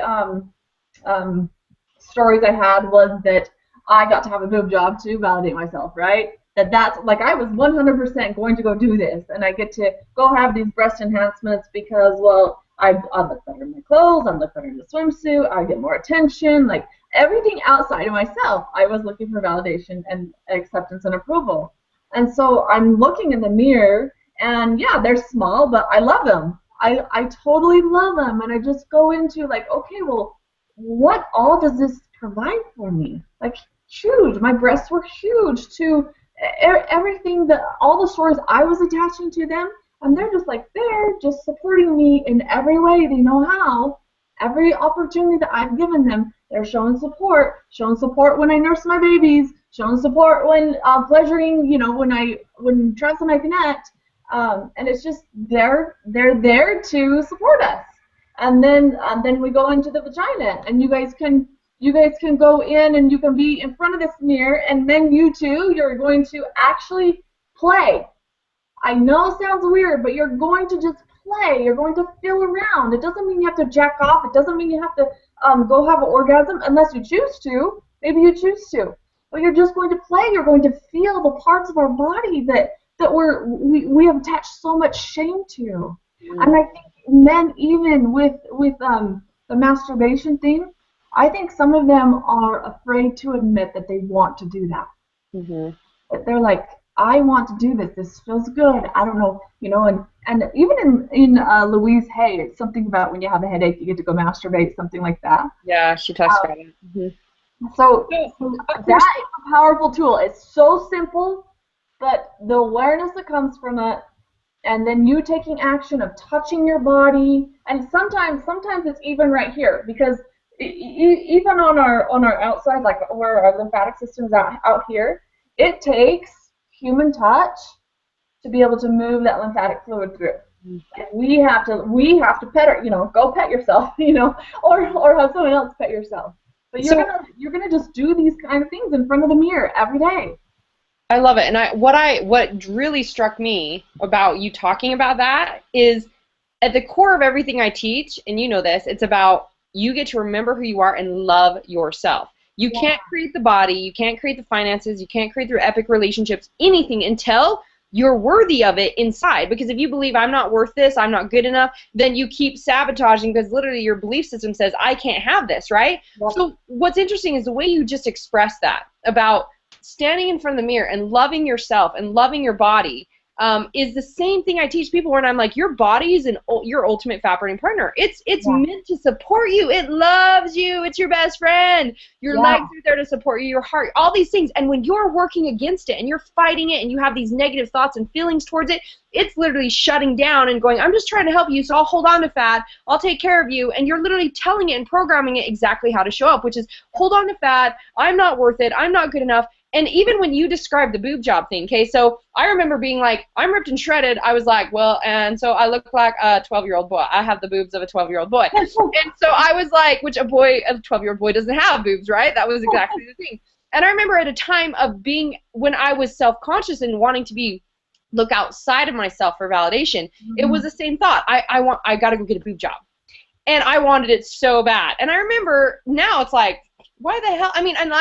stories I had was that I got to have a boob job to validate myself, right? That's like, I was 100% going to go do this, and I get to go have these breast enhancements because, well, I look better in my clothes, I look better in the swimsuit, I get more attention, like everything outside of myself, I was looking for validation and acceptance and approval. And so I'm looking in the mirror, and yeah, they're small, but I love them. I totally love them, and I just go into like, okay, well, what all does this provide for me? Like, huge. My breasts were huge to everything, that all the stories I was attaching to them, and they're just like, they're just supporting me in every way they know how. Every opportunity that I've given them, they're showing support when I nurse my babies, showing support when pleasuring, you know, when Travis and I connect, and it's just they're there to support us. And then we go into the vagina, and you guys can go in and you can be in front of this mirror, and then you're going to actually play. I know it sounds weird, but you're going to just play. You're going to feel around. It doesn't mean you have to jack off. It doesn't mean you have to go have an orgasm unless you choose to. Maybe you choose to. But you're just going to play. You're going to feel the parts of our body that we have attached so much shame to. And I think men, even with the masturbation thing, I think some of them are afraid to admit that they want to do that. That they're like, I want to do this. This feels good. I don't know, you know. And even in Louise Hay, it's something about when you have a headache, you get to go masturbate, something like that. Yeah, she talks about it. So that is a powerful tool. It's so simple, but the awareness that comes from it, and then you taking action of touching your body, and sometimes it's even right here, because even on our outside, like where our lymphatic system is out here, it takes human touch to be able to move that lymphatic fluid through. And we have to pet her, you know, go pet yourself, you know, or have someone else pet yourself. But you're gonna just do these kind of things in front of the mirror every day. I love it. And what really struck me about you talking about that is, at the core of everything I teach, and you know this, it's about you get to remember who you are and love yourself. You can't create the body, you can't create the finances, you can't create through epic relationships, anything, until you're worthy of it inside. Because if you believe I'm not worth this, I'm not good enough, then you keep sabotaging, because literally your belief system says I can't have this, right? Yeah. So what's interesting is the way you just expressed that about standing in front of the mirror and loving yourself and loving your body is the same thing I teach people when I'm like, your body is your ultimate fat burning partner. It's meant to support you. It loves you. It's your best friend. Your legs are there to support you, your heart, all these things. And when you're working against it and you're fighting it and you have these negative thoughts and feelings towards it, it's literally shutting down and going, I'm just trying to help you, so I'll hold on to fat, I'll take care of you. And you're literally telling it and programming it exactly how to show up, which is hold on to fat, I'm not worth it, I'm not good enough. And even when you describe the boob job thing, okay, so I remember being like, I'm ripped and shredded. I was like, well, and so I look like a 12-year-old boy. I have the boobs of a 12-year-old boy. And so I was like, which a 12-year-old boy doesn't have boobs, right? That was exactly the thing. And I remember at a time of being, when I was self-conscious and wanting to look outside of myself for validation, it was the same thought. I got to go get a boob job. And I wanted it so bad. And I remember now it's like, why the hell? I mean, and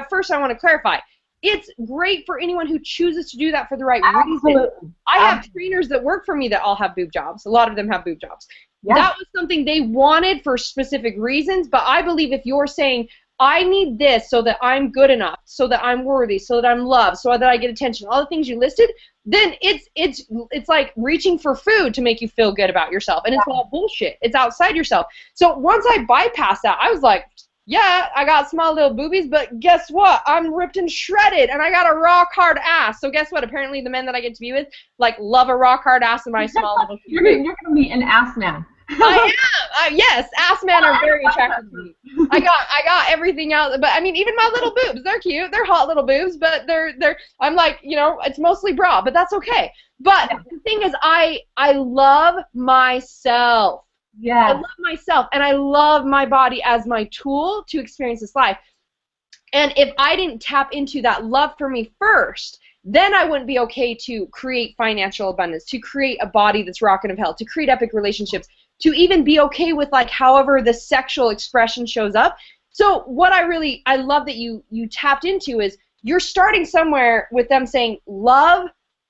first I want to clarify. It's great for anyone who chooses to do that for the right reason. I have trainers that work for me that all have boob jobs. A lot of them have boob jobs. Yeah. That was something they wanted for specific reasons, but I believe if you're saying, I need this so that I'm good enough, so that I'm worthy, so that I'm loved, so that I get attention, all the things you listed, then it's like reaching for food to make you feel good about yourself, and it's all bullshit. It's outside yourself. So once I bypassed that, I was like, yeah, I got small little boobies, but guess what? I'm ripped and shredded, and I got a rock hard ass. So guess what? Apparently the men that I get to be with, like, love a rock hard ass and my small little You're gonna be an ass man. I am. Yes, ass men are very attractive to me. I got everything else, but I mean, even my little boobs, they're cute. They're hot little boobs, but they're. I'm like, you know, it's mostly bra, but that's okay. But the thing is, I love myself. Yeah. I love myself, and I love my body as my tool to experience this life. And if I didn't tap into that love for me first, then I wouldn't be okay to create financial abundance, to create a body that's rocking of hell, to create epic relationships, to even be okay with, like, however the sexual expression shows up. So what I love that you tapped into is you're starting somewhere with them saying, love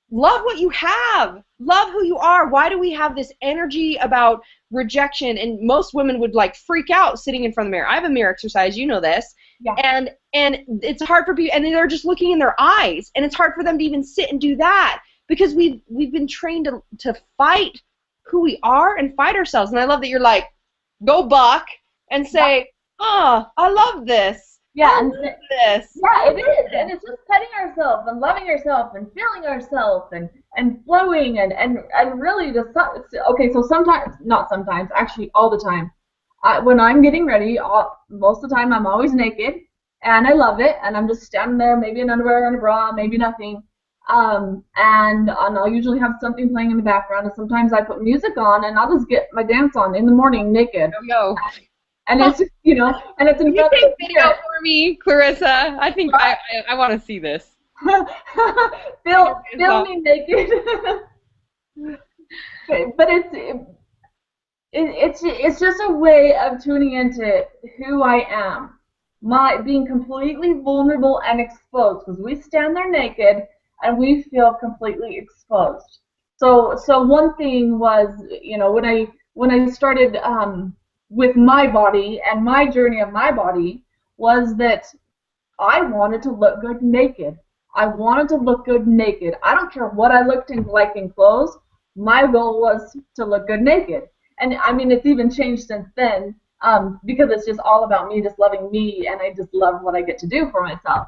what you have, love who you are. Why do we have this energy about rejection? And most women would, like, freak out sitting in front of the mirror. I have a mirror exercise, you know this. Yeah. And it's hard for people, and they're just looking in their eyes, and it's hard for them to even sit and do that because we've been trained to fight who we are and fight ourselves. And I love that you're like, go buck and say, oh, I love this. Yeah, I love this. Yeah, it is. And it's just petting ourselves and loving ourselves and feeling ourselves and flowing and really just, okay, so sometimes, not sometimes, actually all the time, when I'm getting ready, most of the time I'm always naked, and I love it, and I'm just standing there, maybe in underwear and a bra, maybe nothing. And I'll usually have something playing in the background, and sometimes I put music on, and I'll just get my dance on in the morning naked. Go. And it's just, you know, and it's in front of the video for me, Clarissa. I think I want to see this. Feel me naked. But it's just a way of tuning into who I am. Being completely vulnerable and exposed, because we stand there naked and we feel completely exposed. So one thing was, you know, when I started with my body and my journey of my body, was that I wanted to look good naked. I wanted to look good naked. I don't care what I looked like in clothes. My goal was to look good naked. And I mean, it's even changed since then, because it's just all about me, just loving me, and I just love what I get to do for myself.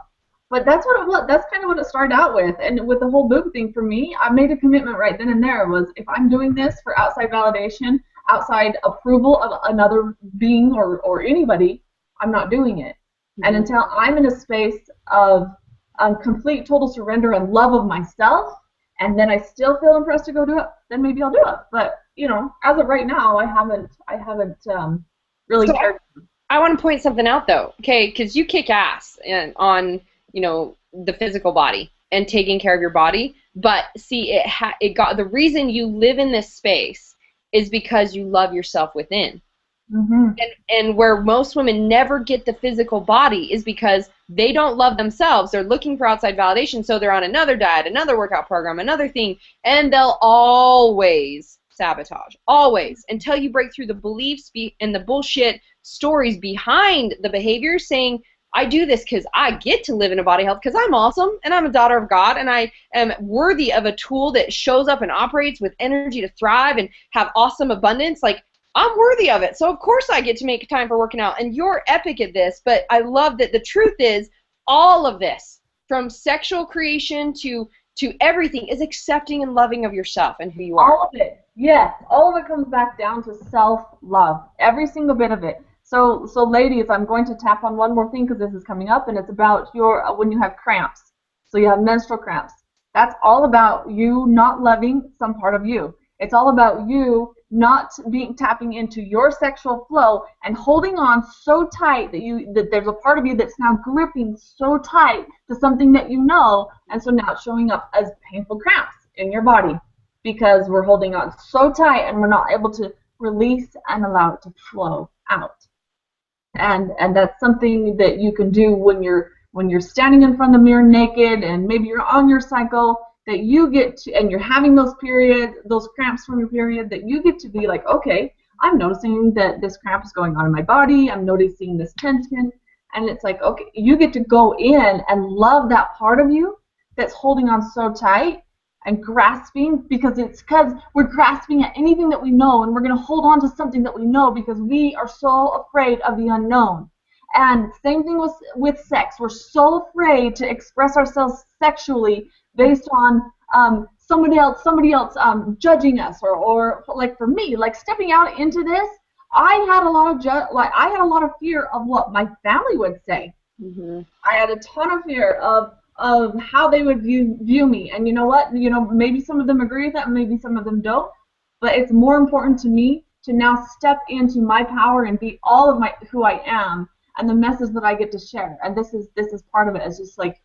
But that's what it was. That's kind of what it started out with. And with the whole boob thing, for me, I made a commitment right then and there. Was if I'm doing this for outside validation, outside approval of another being or anybody, I'm not doing it. Mm-hmm. And until I'm in a space of complete, total surrender and love of myself, and then I still feel impressed to go do it, then maybe I'll do it. But, you know, as of right now, I haven't really cared. I want to point something out, though, okay, because you kick ass on, you know, the physical body and taking care of your body. But see, the reason you live in this space is because you love yourself within. Mm-hmm. And where most women never get the physical body is because they don't love themselves. They're looking for outside validation, so they're on another diet, another workout program, another thing, and they'll always sabotage, always, until you break through the beliefs and the bullshit stories behind the behavior, saying, I do this because I get to live in a body health because I'm awesome and I'm a daughter of God and I am worthy of a tool that shows up and operates with energy to thrive and have awesome abundance. Like, I'm worthy of it. So of course I get to make time for working out, and you're epic at this. But I love that the truth is all of this, from sexual creation to everything, is accepting and loving of yourself and who you are. All of it. Yes. All of it comes back down to self-love. Every single bit of it. So ladies, I'm going to tap on one more thing because this is coming up, and it's about when you have cramps. So you have menstrual cramps. That's all about you not loving some part of you. It's all about you not tapping into your sexual flow and holding on so tight that there's a part of you that's now gripping so tight to something that you know, and so now it's showing up as painful cramps in your body because we're holding on so tight and we're not able to release and allow it to flow out. And that's something that you can do when you're standing in front of the mirror naked, and maybe you're on your cycle, that you get to, and you're having those periods, those cramps from your period, that you get to be like, okay, I'm noticing that this cramp is going on in my body, I'm noticing this tension, and it's like, okay, you get to go in and love that part of you that's holding on so tight and grasping, because we're grasping at anything that we know, and we're going to hold on to something that we know because we are so afraid of the unknown. And same thing with sex. We're so afraid to express ourselves sexually based on somebody else judging us, or like for me, like stepping out into this, I had a lot of fear of what my family would say. Mm-hmm. I had a ton of fear of how they would view me. And you know what? Maybe some of them agree with that, maybe some of them don't. But it's more important to me to now step into my power and be all of who I am and the message that I get to share. And this is part of it. It's just like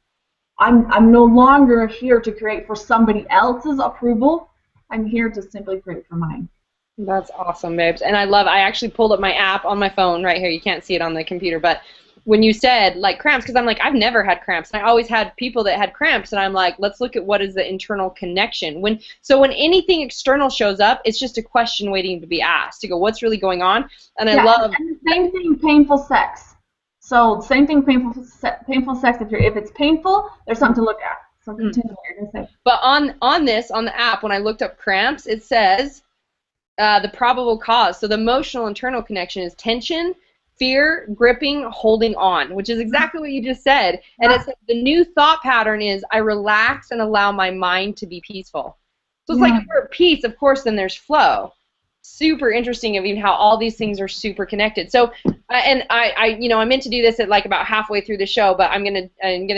I'm no longer here to create for somebody else's approval. I'm here to simply create for mine. That's awesome, babes. And I actually pulled up my app on my phone right here. You can't see it on the computer, but when you said like cramps, because I'm like, I've never had cramps. And I always had people that had cramps, and I'm like, let's look at what is the internal connection. When anything external shows up, it's just a question waiting to be asked, to go, what's really going on? And I love. And the same thing, painful sex. So same thing, painful sex. If it's painful, there's something to look at. So continue what you're gonna say. But on the app, when I looked up cramps, it says the probable cause. So the emotional internal connection is tension, fear, gripping, holding on, which is exactly what you just said. And it's like the new thought pattern is I relax and allow my mind to be peaceful. So it's like if we're at peace, of course, then there's flow. Super interesting of even how all these things are super connected. So, and I meant to do this at like about halfway through the show, but I'm gonna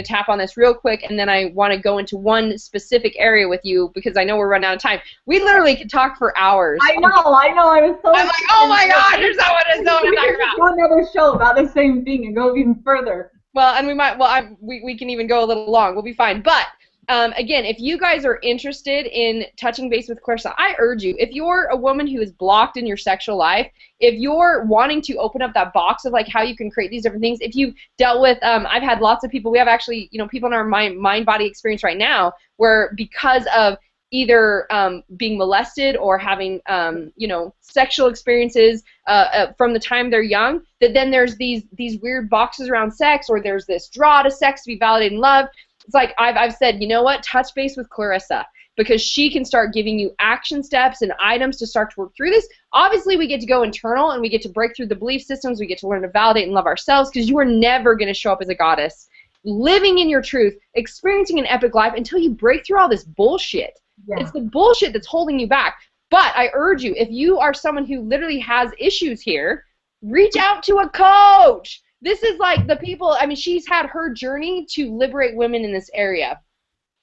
tap on this real quick, and then I want to go into one specific area with you because I know we're running out of time. We literally could talk for hours. I know. I was so. I'm like, oh my God, there's not what it's so to talk about. Another show about the same thing and go even further. Well, and we can even go a little long. We'll be fine, but. Again, if you guys are interested in touching base with Clarissa, I urge you, if you're a woman who is blocked in your sexual life, if you're wanting to open up that box of like how you can create these different things, if you've dealt with, I've had lots of people, we have actually, people in our mind-body experience right now where because of either being molested or having, sexual experiences from the time they're young, that then there's these weird boxes around sex, or there's this draw to sex to be validated and loved. It's like I've said, you know what, touch base with Clarissa because she can start giving you action steps and items to start to work through this. Obviously, we get to go internal and we get to break through the belief systems. We get to learn to validate and love ourselves because you are never going to show up as a goddess, living in your truth, experiencing an epic life until you break through all this bullshit. Yeah. It's the bullshit that's holding you back. But I urge you, if you are someone who literally has issues here, reach out to a coach. This is like the people, she's had her journey to liberate women in this area.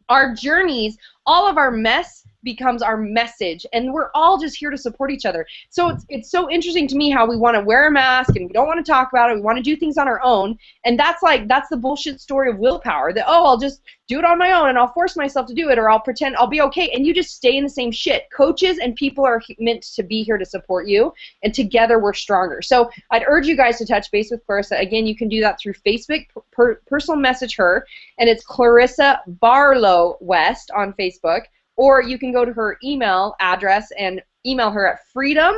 Our journeys, all of our mess becomes our message, and we're all just here to support each other. So it's so interesting to me how we want to wear a mask and we don't want to talk about it. We want to do things on our own, and that's the bullshit story of willpower. That I'll just do it on my own and I'll force myself to do it, or I'll pretend I'll be okay, and you just stay in the same shit. Coaches and people are meant to be here to support you, and together we're stronger. So I'd urge you guys to touch base with Clarissa. Again, you can do that through Facebook, personal message her, and it's Clarissa West on Facebook. Or you can go to her email address and email her at Freedom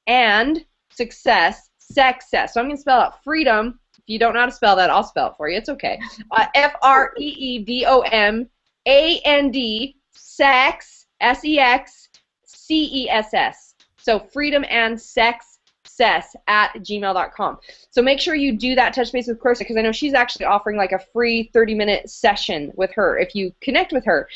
and Sexcess. So I'm going to spell out Freedom. If you don't know how to spell that, I'll spell it for you. It's okay. FREEDOM sex, SEXCESS. So Freedom and Sexcess at gmail.com. So make sure you do that touch base with Clarissa, because I know she's actually offering like a free 30-minute session with her if you connect with her,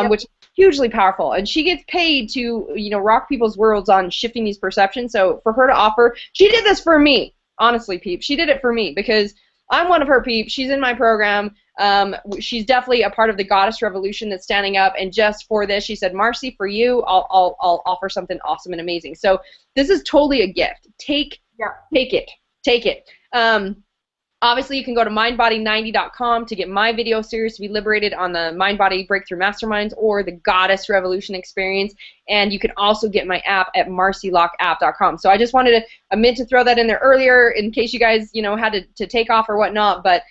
which is hugely powerful. And she gets paid to, rock people's worlds on shifting these perceptions. So for her to offer, she did this for me. Honestly, peeps, she did it for me because I'm one of her peeps. She's in my program. She's definitely a part of the goddess revolution that's standing up. And just for this, she said, Marcy, for you, I'll offer something awesome and amazing. So this is totally a gift. Take it. Obviously, you can go to mindbody90.com to get my video series to be liberated on the Mind Body Breakthrough Masterminds or the Goddess Revolution Experience. And you can also get my app at marcylockapp.com. So I just I meant to throw that in there earlier in case you guys, had to take off or whatnot. But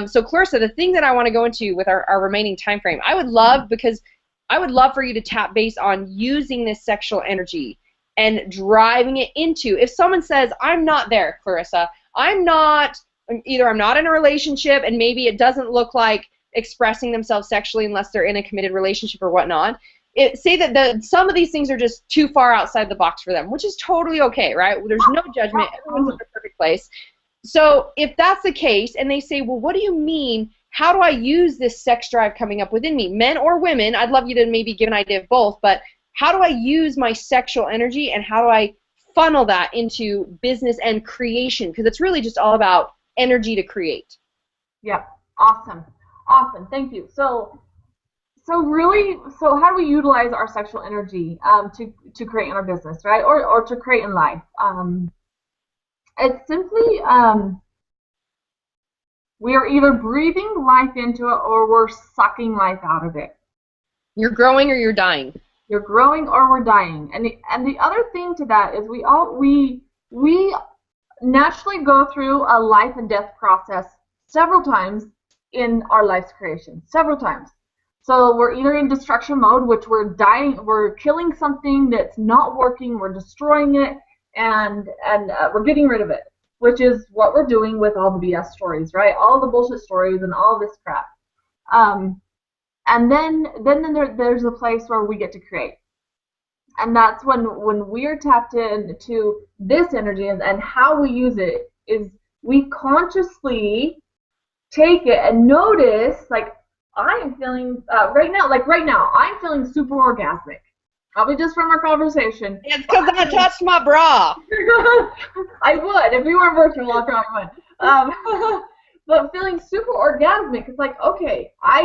so Clarissa, the thing that I want to go into with our remaining time frame, I would love for you to tap base on using this sexual energy and driving it into, if someone says, I'm not there, Clarissa, either I'm not in a relationship and maybe it doesn't look like expressing themselves sexually unless they're in a committed relationship or whatnot. Say that some of these things are just too far outside the box for them, which is totally okay, right? There's no judgment. Everyone's in a perfect place. So if that's the case, and they say, well, what do you mean? How do I use this sex drive coming up within me, men or women? I'd love you to maybe give an idea of both, but how do I use my sexual energy, and how do I funnel that into business and creation? Because it's really just all about energy to create. Yeah, awesome. Awesome, thank you. So how do we utilize our sexual energy to create in our business, right? Or to create in life? It's simply we are either breathing life into it or we're sucking life out of it. You're growing or you're dying. You're growing or we're dying. And the other thing to that is we naturally go through a life and death process several times in our life's creation, several times. So we're either in destruction mode, which we're dying, we're killing something that's not working, we're destroying it, and we're getting rid of it, which is what we're doing with all the BS stories, right? All the bullshit stories and all this crap. And then there's a place where we get to create. And that's when we're tapped into this energy, and how we use it is we consciously take it and notice, like, I am feeling, right now, I'm feeling super orgasmic. Probably just from our conversation. It's because I touched my bra. I would. If we were virtual, I probably would. But feeling super orgasmic, it's like, okay, I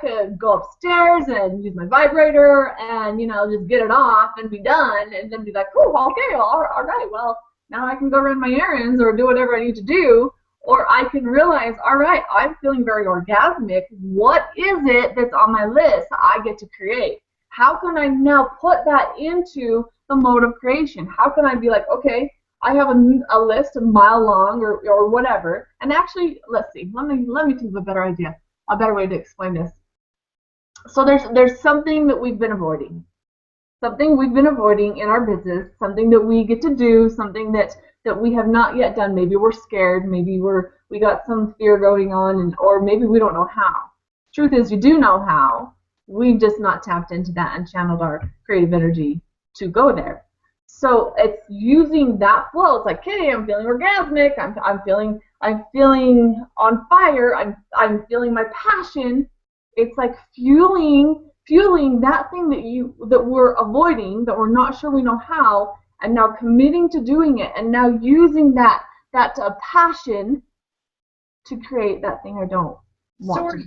could go upstairs and use my vibrator and, just get it off and be done, and then be like, oh, okay, all right, well, now I can go run my errands or do whatever I need to do. Or I can realize, all right, I'm feeling very orgasmic. What is it that's on my list that I get to create? How can I now put that into the mode of creation? How can I be like, okay, I have a list a mile long or whatever. And actually, let's see. Let me think of a better idea, a better way to explain this. So there's something that we've been avoiding. Something we've been avoiding in our business, something that we get to do, something that we have not yet done. Maybe we're scared, maybe we got some fear going on, or maybe we don't know how. Truth is, you do know how. We've just not tapped into that and channeled our creative energy to go there. So it's using that flow. It's like, hey, I'm feeling orgasmic. I'm feeling on fire. I'm feeling my passion. It's like fueling that thing that we're avoiding, that we're not sure we know how, and now committing to doing it, and now using that passion to create that thing I don't want to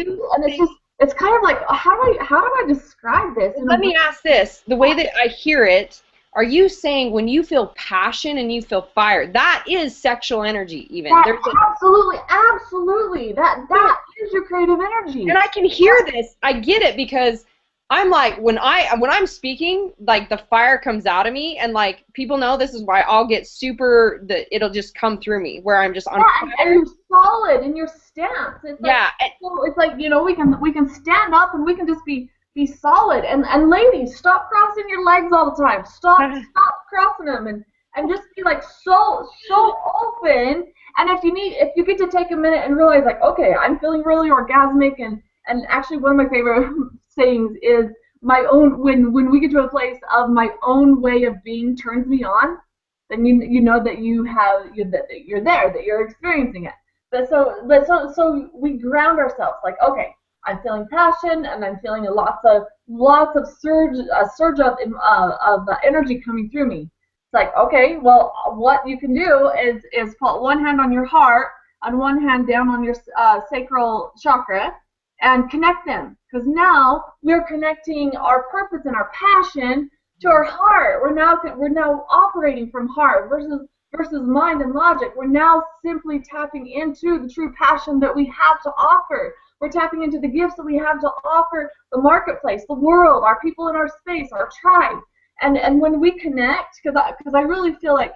do. It's kind of like, how do I describe this? Let me ask this. The way that I hear it, are you saying when you feel passion and you feel fire, that is sexual energy even? Absolutely. That is your creative energy. And I can hear this. I get it, because I'm like, when I'm speaking, like, the fire comes out of me, and like, people know this is why I'll get it'll just come through me, where I'm just on fire. And you're solid in your stance. It's like, it's like, we can stand up and we can just be solid. And ladies, stop crossing your legs all the time. Stop crossing them, and just be like so open. And if you get to take a minute and realize, like, okay, I'm feeling really orgasmic, and actually one of my favorite sayings is my own, when we get to a place of my own way of being turns me on, then you know that that you're there, that you're experiencing it. But so we ground ourselves, like, okay, I'm feeling passion, and I'm feeling lots of surge of energy coming through me. It's like, okay, well, what you can do is put one hand on your heart, and one hand down on your sacral chakra, and connect them, because now we're connecting our purpose and our passion to our heart. We're now operating from heart versus mind and logic. We're now simply tapping into the true passion that we have to offer. We're tapping into the gifts that we have to offer the marketplace, the world, our people in our space, our tribe. And when we connect, because I really feel like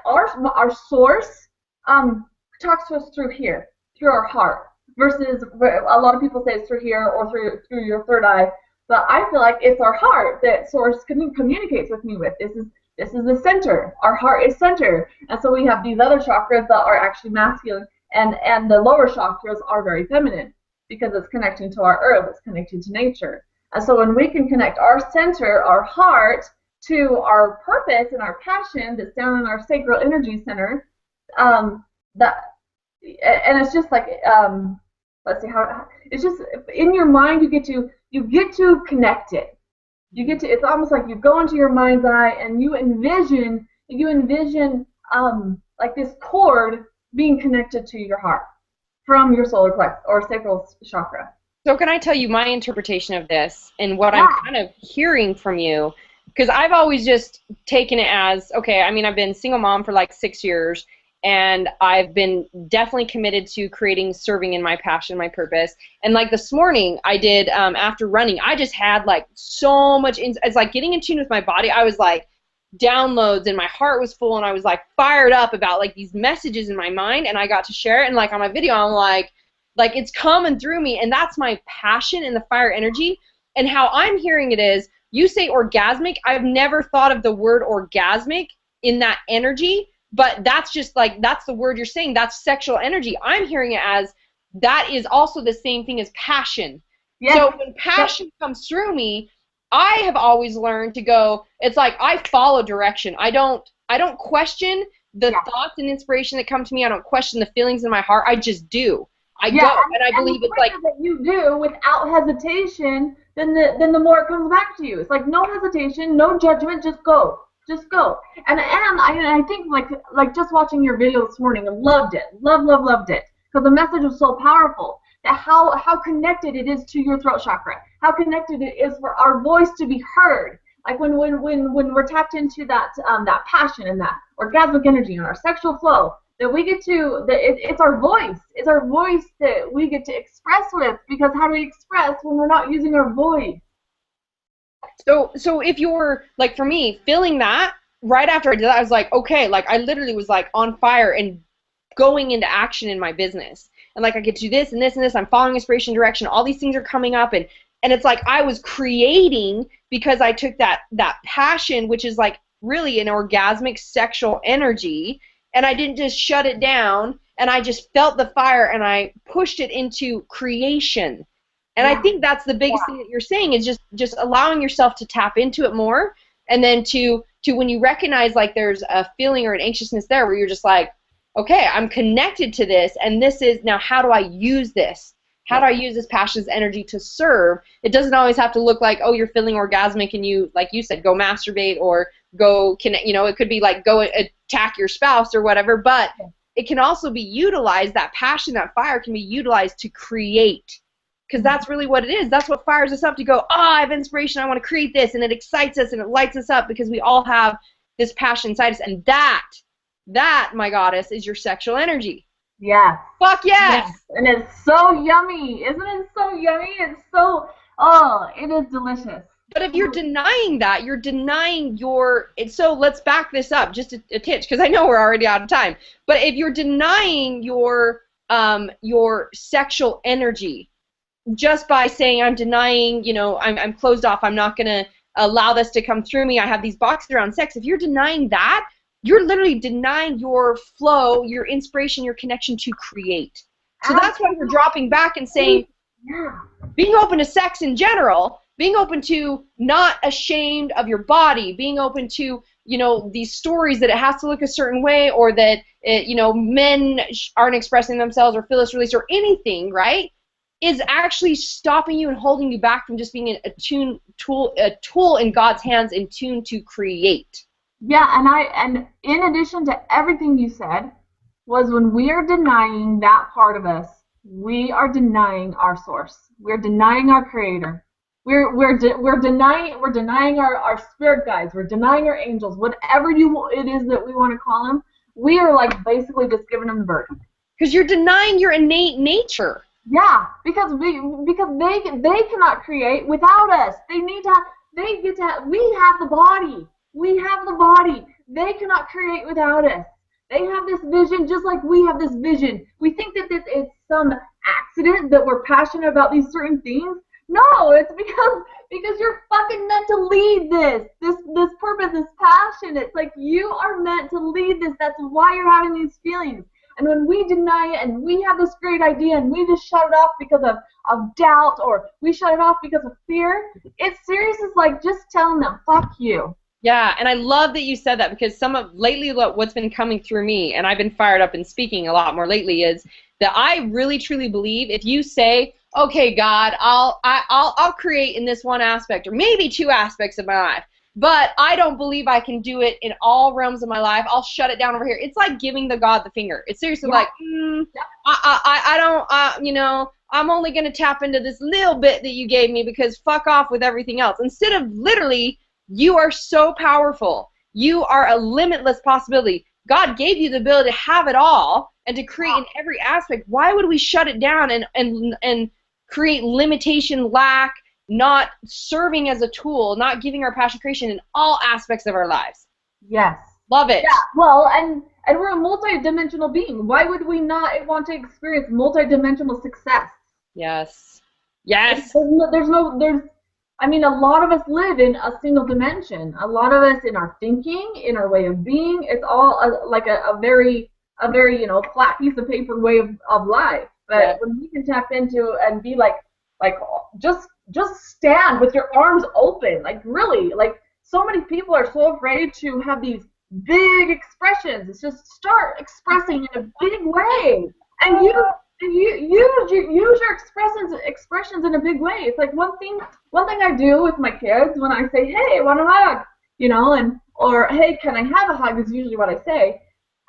our source talks to us through here, through our heart. Versus a lot of people say it's through here or through your third eye, but I feel like it's our heart that source communicates with me with. This is the center. Our heart is center, and so we have these other chakras that are actually masculine, and the lower chakras are very feminine, because it's connecting to our earth, it's connecting to nature. And so when we can connect our center, our heart, to our purpose and our passion that's down in our sacral energy center, That, and it's just like, let's see how, it's just in your mind, you get to connect it. It's almost like you go into your mind's eye and you envision like this cord being connected to your heart from your solar plexus or sacral chakra. So can I tell you my interpretation of this and what I'm kind of hearing from you? Because I've always just taken it as, okay, I mean, I've been single mom for like 6 years, and I've been definitely committed to creating, serving in my passion, my purpose. And like this morning, I did, after running, I just had like so much, it's like getting in tune with my body. I was like downloads, and my heart was full, and I was like fired up about like these messages in my mind, and I got to share it. And like on my video, I'm like it's coming through me, and that's my passion and the fire energy. And how I'm hearing it is, you say orgasmic. I've never thought of the word orgasmic in that energy, but that's just like, that's the word you're saying. That's sexual energy. I'm hearing it as that is also the same thing as passion. Yes. So when passion comes through me, I have always learned to go, it's like I follow direction. I don't question the thoughts and inspiration that come to me. I don't question the feelings in my heart. I just do. I go, and I believe it's like that you do without hesitation, then the more it comes back to you. It's like no hesitation, no judgment, just go. Just go. And I think like just watching your video this morning, I loved it. Loved it. Because the message was so powerful. That how connected it is to your throat chakra. How connected it is for our voice to be heard. Like when we're tapped into that passion and that orgasmic energy and our sexual flow, that we get to, it's our voice. It's our voice that we get to express with, because how do we express when we're not using our voice? So if you're, like for me, feeling that, right after I did that, I was like, okay, like I literally was like on fire and going into action in my business. And like I get to do this and this and this, I'm following inspiration, direction, all these things are coming up, and it's like I was creating because I took that passion, which is like really an orgasmic sexual energy, and I didn't just shut it down, and I just felt the fire and I pushed it into creation. And I think that's the biggest thing that you're saying is just allowing yourself to tap into it more, and then to when you recognize like there's a feeling or an anxiousness there where you're just like, okay, I'm connected to this, and this is now how do I use this? How do I use this passion's energy to serve? It doesn't always have to look like, oh, you're feeling orgasmic and you, like you said, go masturbate or go connect, it could be like go attack your spouse or whatever, but it can also be utilized, that passion, that fire can be utilized to create, because that's really what it is. That's what fires us up to go, I have inspiration, I want to create this, and it excites us and it lights us up because we all have this passion inside us, and that, my goddess, is your sexual energy. Yes. Fuck yes. And it's so yummy. Isn't it so yummy? It's so, it is delicious. But if you're denying that, you're denying so let's back this up just a titch, because I know we're already out of time. But if you're denying your sexual energy just by saying I'm denying, I'm closed off, I'm not going to allow this to come through me, I have these boxes around sex, if you're denying that, you're literally denying your flow, your inspiration, your connection to create. So that's why we're dropping back and saying, being open to sex in general, being open to not ashamed of your body, being open to, these stories that it has to look a certain way, or that, men aren't expressing themselves or feel this release or anything, right, is actually stopping you and holding you back from just being a tool in God's hands in tune to create. Yeah, and in addition to everything you said, was when we are denying that part of us, we are denying our source. We're denying our creator. We're denying our spirit guides. We're denying our angels. Whatever it is that we want to call them, we are like basically just giving them the burden. Because you're denying your innate nature. Yeah, because they cannot create without us. We have the body. We have the body. They cannot create without us. They have this vision just like we have this vision. We think that it's some accident that we're passionate about these certain things. No, it's because you're fucking meant to lead this purpose, this passion. It's like you are meant to lead this. That's why you're having these feelings. And when we deny it and we have this great idea and we just shut it off because of doubt, or we shut it off because of fear, it's serious. It's like just telling them, fuck you. Yeah, and I love that you said that, because lately what's been coming through me, and I've been fired up and speaking a lot more lately, is that I really truly believe if you say, okay, God, I'll create in this one aspect or maybe two aspects of my life, but I don't believe I can do it in all realms of my life. I'll shut it down over here. It's like giving the God the finger. It's seriously like, I don't, I'm only going to tap into this little bit that you gave me, because fuck off with everything else. Instead of literally, you are so powerful. You are a limitless possibility. God gave you the ability to have it all and to create in every aspect. Why would we shut it down and create limitation, lack, not serving as a tool, not giving our passion creation in all aspects of our lives? Yes. Love it. Yeah, well, and we're a multidimensional being. Why would we not want to experience multidimensional success? Yes. Yes. I mean, a lot of us live in a single dimension. A lot of us in our thinking, in our way of being, it's all like a very flat piece of paper way of life. But when we can tap into and be like just stand with your arms open, like really, like so many people are so afraid to have these big expressions. It's just start expressing in a big way, and use your expressions in a big way. It's like one thing I do with my kids when I say, hey, I want a hug, or hey, can I have a hug, is usually what I say.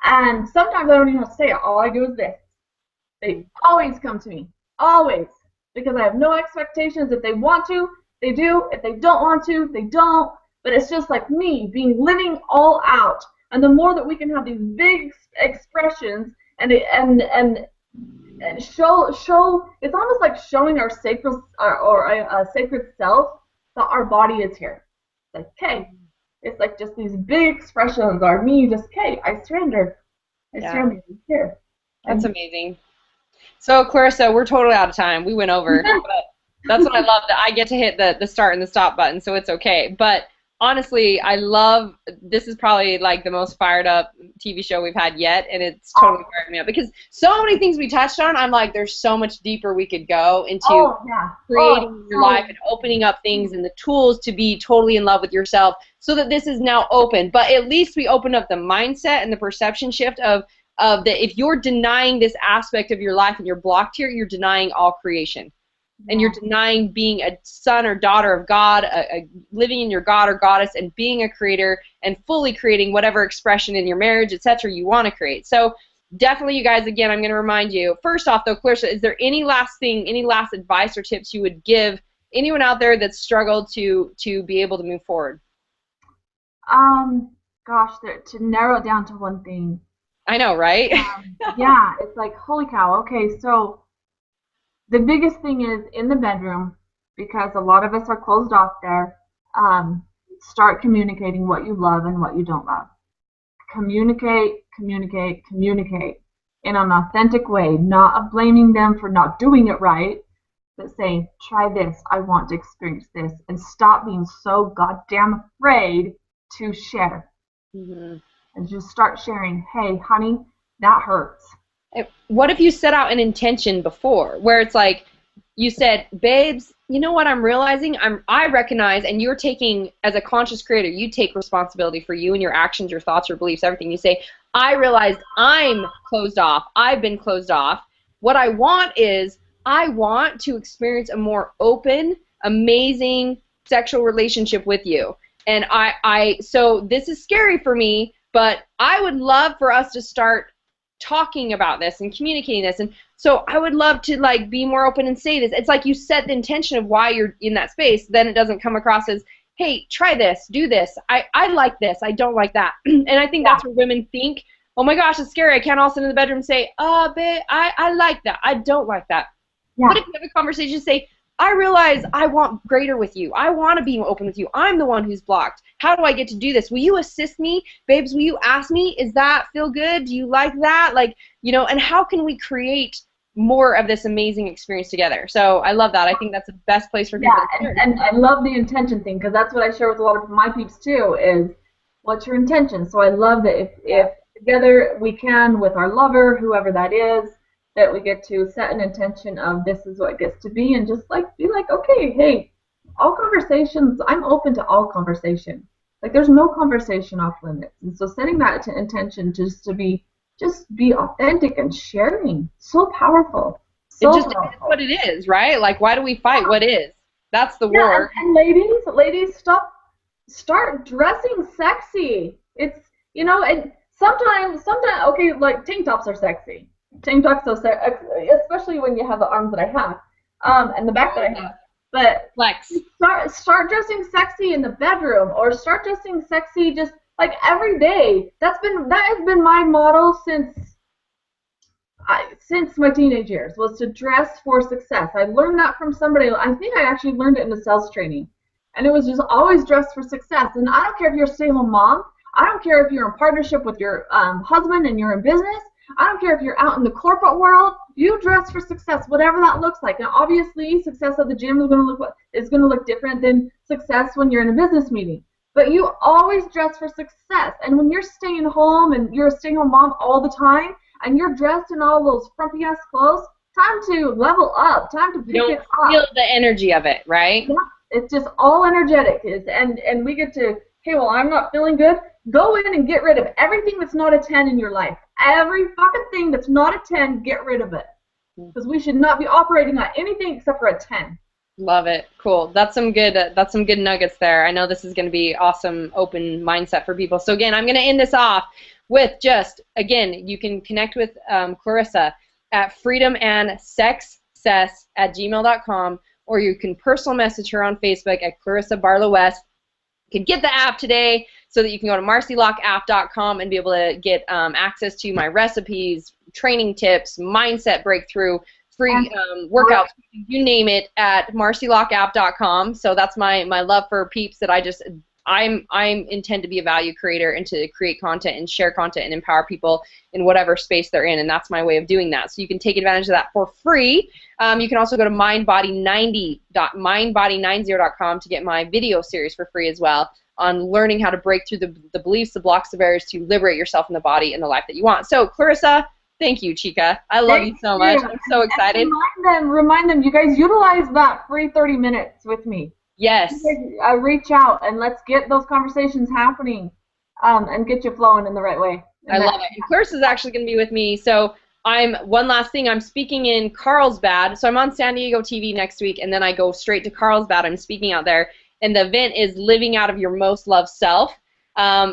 And sometimes I don't even have to say it. All I do is this. They always come to me, always, because I have no expectations. If they want to, they do. If they don't want to, they don't. But it's just like me living all out. And the more that we can have these big expressions and show, it's almost like showing our sacred or a sacred self that our body is here. It's like, okay, it's like just these big expressions are me. Just, okay, I surrender. I surrender here. That's amazing. So Clarissa, we're totally out of time. We went over, but that's what I love, that I get to hit the start and the stop button, so it's okay. But honestly, this is probably like the most fired up TV show we've had yet, and it's totally fired me up, because so many things we touched on, I'm like, there's so much deeper we could go into creating your life and opening up things and the tools to be totally in love with yourself, so that this is now open. But at least we opened up the mindset and the perception shift of that if you're denying this aspect of your life and you're blocked here, you're denying all creation. And you're denying being a son or daughter of God, living in your God or goddess, and being a creator and fully creating whatever expression in your marriage, etc., you want to create. So definitely, you guys, again, I'm going to remind you, first off, though, Clarissa, is there any last thing, any last advice or tips you would give anyone out there that's struggled to be able to move forward? Gosh, to narrow it down to one thing. I know, right? Yeah, it's like, holy cow. Okay, so the biggest thing is in the bedroom, because a lot of us are closed off there. Start communicating what you love and what you don't love. Communicate in an authentic way, not blaming them for not doing it right, but saying, try this, I want to experience this, and stop being so goddamn afraid to share. Mm-hmm. And just start sharing, hey, honey, that hurts. What if you set out an intention before, where it's like, you said, babes, you know what I'm realizing? I recognize, and you're taking, as a conscious creator, you take responsibility for you and your actions, your thoughts, your beliefs, everything. You say, I realized I'm closed off. I've been closed off. What I want is, I want to experience a more open, amazing sexual relationship with you. And so this is scary for me, but I would love for us to start talking about this and communicating this. And so I would love to like be more open and say this. It's like you set the intention of why you're in that space. Then it doesn't come across as, hey, try this, do this. I like this. I don't like that. And I think that's where women think, oh my gosh, it's scary. I can't all sit in the bedroom and say, babe, I like that. I don't like that. Yeah. What if you have a conversation, say, I realize I want greater with you. I want to be open with you. I'm the one who's blocked. How do I get to do this? Will you assist me? Babes, will you ask me? Is that feel good? Do you like that? Like, and how can we create more of this amazing experience together? So I love that. I think that's the best place for people to start. And I love the intention thing, because that's what I share with a lot of my peeps too, is what's your intention? So I love that if together we can, with our lover, whoever that is, that we get to set an intention of this is what it gets to be, and just like be like, okay, hey, all conversations, I'm open to all conversation. Like there's no conversation off limits. And so setting that intention just to be authentic and sharing, so powerful. So it just powerful. is what it is, right? Like, why do we fight what is? That's the Yeah, war. and ladies, start dressing sexy. It's, you know, and sometimes, okay, like tank tops are sexy. Tank tops are sexy, especially when you have the arms that I have, and the back that I have. But flex. Start dressing sexy in the bedroom, or start dressing sexy just like every day. That has been my model since my teenage years, was to dress for success. I learned that from somebody. I think I actually learned it in the sales training, and it was just always dress for success. And I don't care if you're a stay-home mom. I don't care if you're in partnership with your husband and you're in business. I don't care if you're out in the corporate world. You dress for success, whatever that looks like. And obviously, success at the gym is going to look different than success when you're in a business meeting. But you always dress for success. And when you're staying home and you're a stay-home mom all the time, and you're dressed in all those frumpy ass clothes, time to level up. Time to pick it up. Feel the energy of it, right? Yeah, it's just all energetic. And we get to, hey, well, I'm not feeling good. Go in and get rid of everything that's not a 10 in your life. Every fucking thing that's not a 10, get rid of it. Because we should not be operating on anything except for a 10. Love it. Cool. That's some good nuggets there. I know this is going to be awesome, open mindset for people. So again, I'm going to end this off with just, again, you can connect with Clarissa at freedomandsexcess@gmail.com, or you can personal message her on Facebook at Clarissa Barlow West. You can get the app today so that you can go to marcylockapp.com and be able to get access to my recipes, training tips, mindset breakthrough, free workouts, you name it, at marcylockapp.com. So that's my love for peeps that I intend to be a value creator and to create content and share content and empower people in whatever space they're in, and that's my way of doing that. So you can take advantage of that for free. You can also go to mindbody90.com to get my video series for free as well on learning how to break through the beliefs, the blocks, the barriers to liberate yourself in the body and the life that you want. So Clarissa, thank you, chica. I love you so much. I'm so excited. And remind them, you guys utilize that free 30 minutes with me. Yes. Reach out and let's get those conversations happening and get you flowing in the right way. I love it. And Clarissa's actually going to be with me. So one last thing, I'm speaking in Carlsbad. So I'm on San Diego TV next week, and then I go straight to Carlsbad. I'm speaking out there, and the event is Living Out of Your Most Loved Self.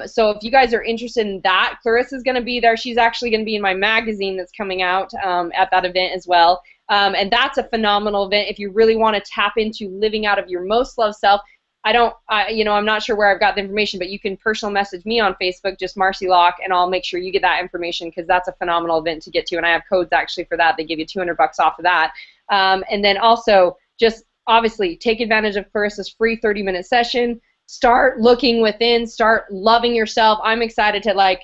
So if you guys are interested in that, Clarissa's going to be there. She's actually going to be in my magazine that's coming out at that event as well. And that's a phenomenal event if you really want to tap into living out of your most loved self. I'm not sure where I've got the information, but you can personal message me on Facebook, just Marcy Locke, and I'll make sure you get that information, because that's a phenomenal event to get to, and I have codes actually for that. They give you $200 off of that. And then also just obviously take advantage of Clarissa's free 30-minute session. Start looking within, start loving yourself. I'm excited to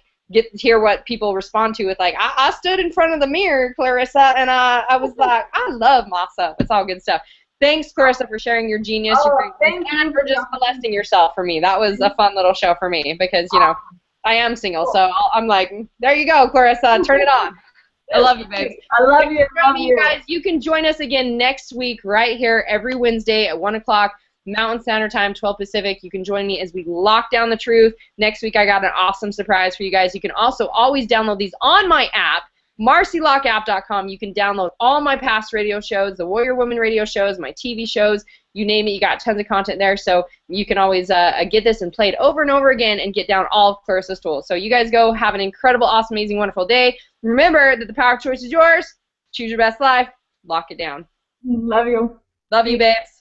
hear what people respond to with I stood in front of the mirror, Clarissa, and I was like, I love myself. It's all good stuff. Thanks, Clarissa, for sharing your genius, and for just molesting yourself for me. That was a fun little show for me because, I am single, so I'm like, there you go, Clarissa, turn it on. I love you, babes. I love you. You guys, you can join us again next week right here every Wednesday at 1 o'clock Mountain Standard Time, 12 Pacific. You can join me as we lock down the truth. Next week, I got an awesome surprise for you guys. You can also always download these on my app, marcylockapp.com. You can download all my past radio shows, the Warrior Woman radio shows, my TV shows, you name it. You got tons of content there, so you can always get this and play it over and over again and get down all of Clarissa's tools. So you guys go have an incredible, awesome, amazing, wonderful day. Remember that the power of choice is yours. Choose your best life. Lock it down. Love you. Love you, babes.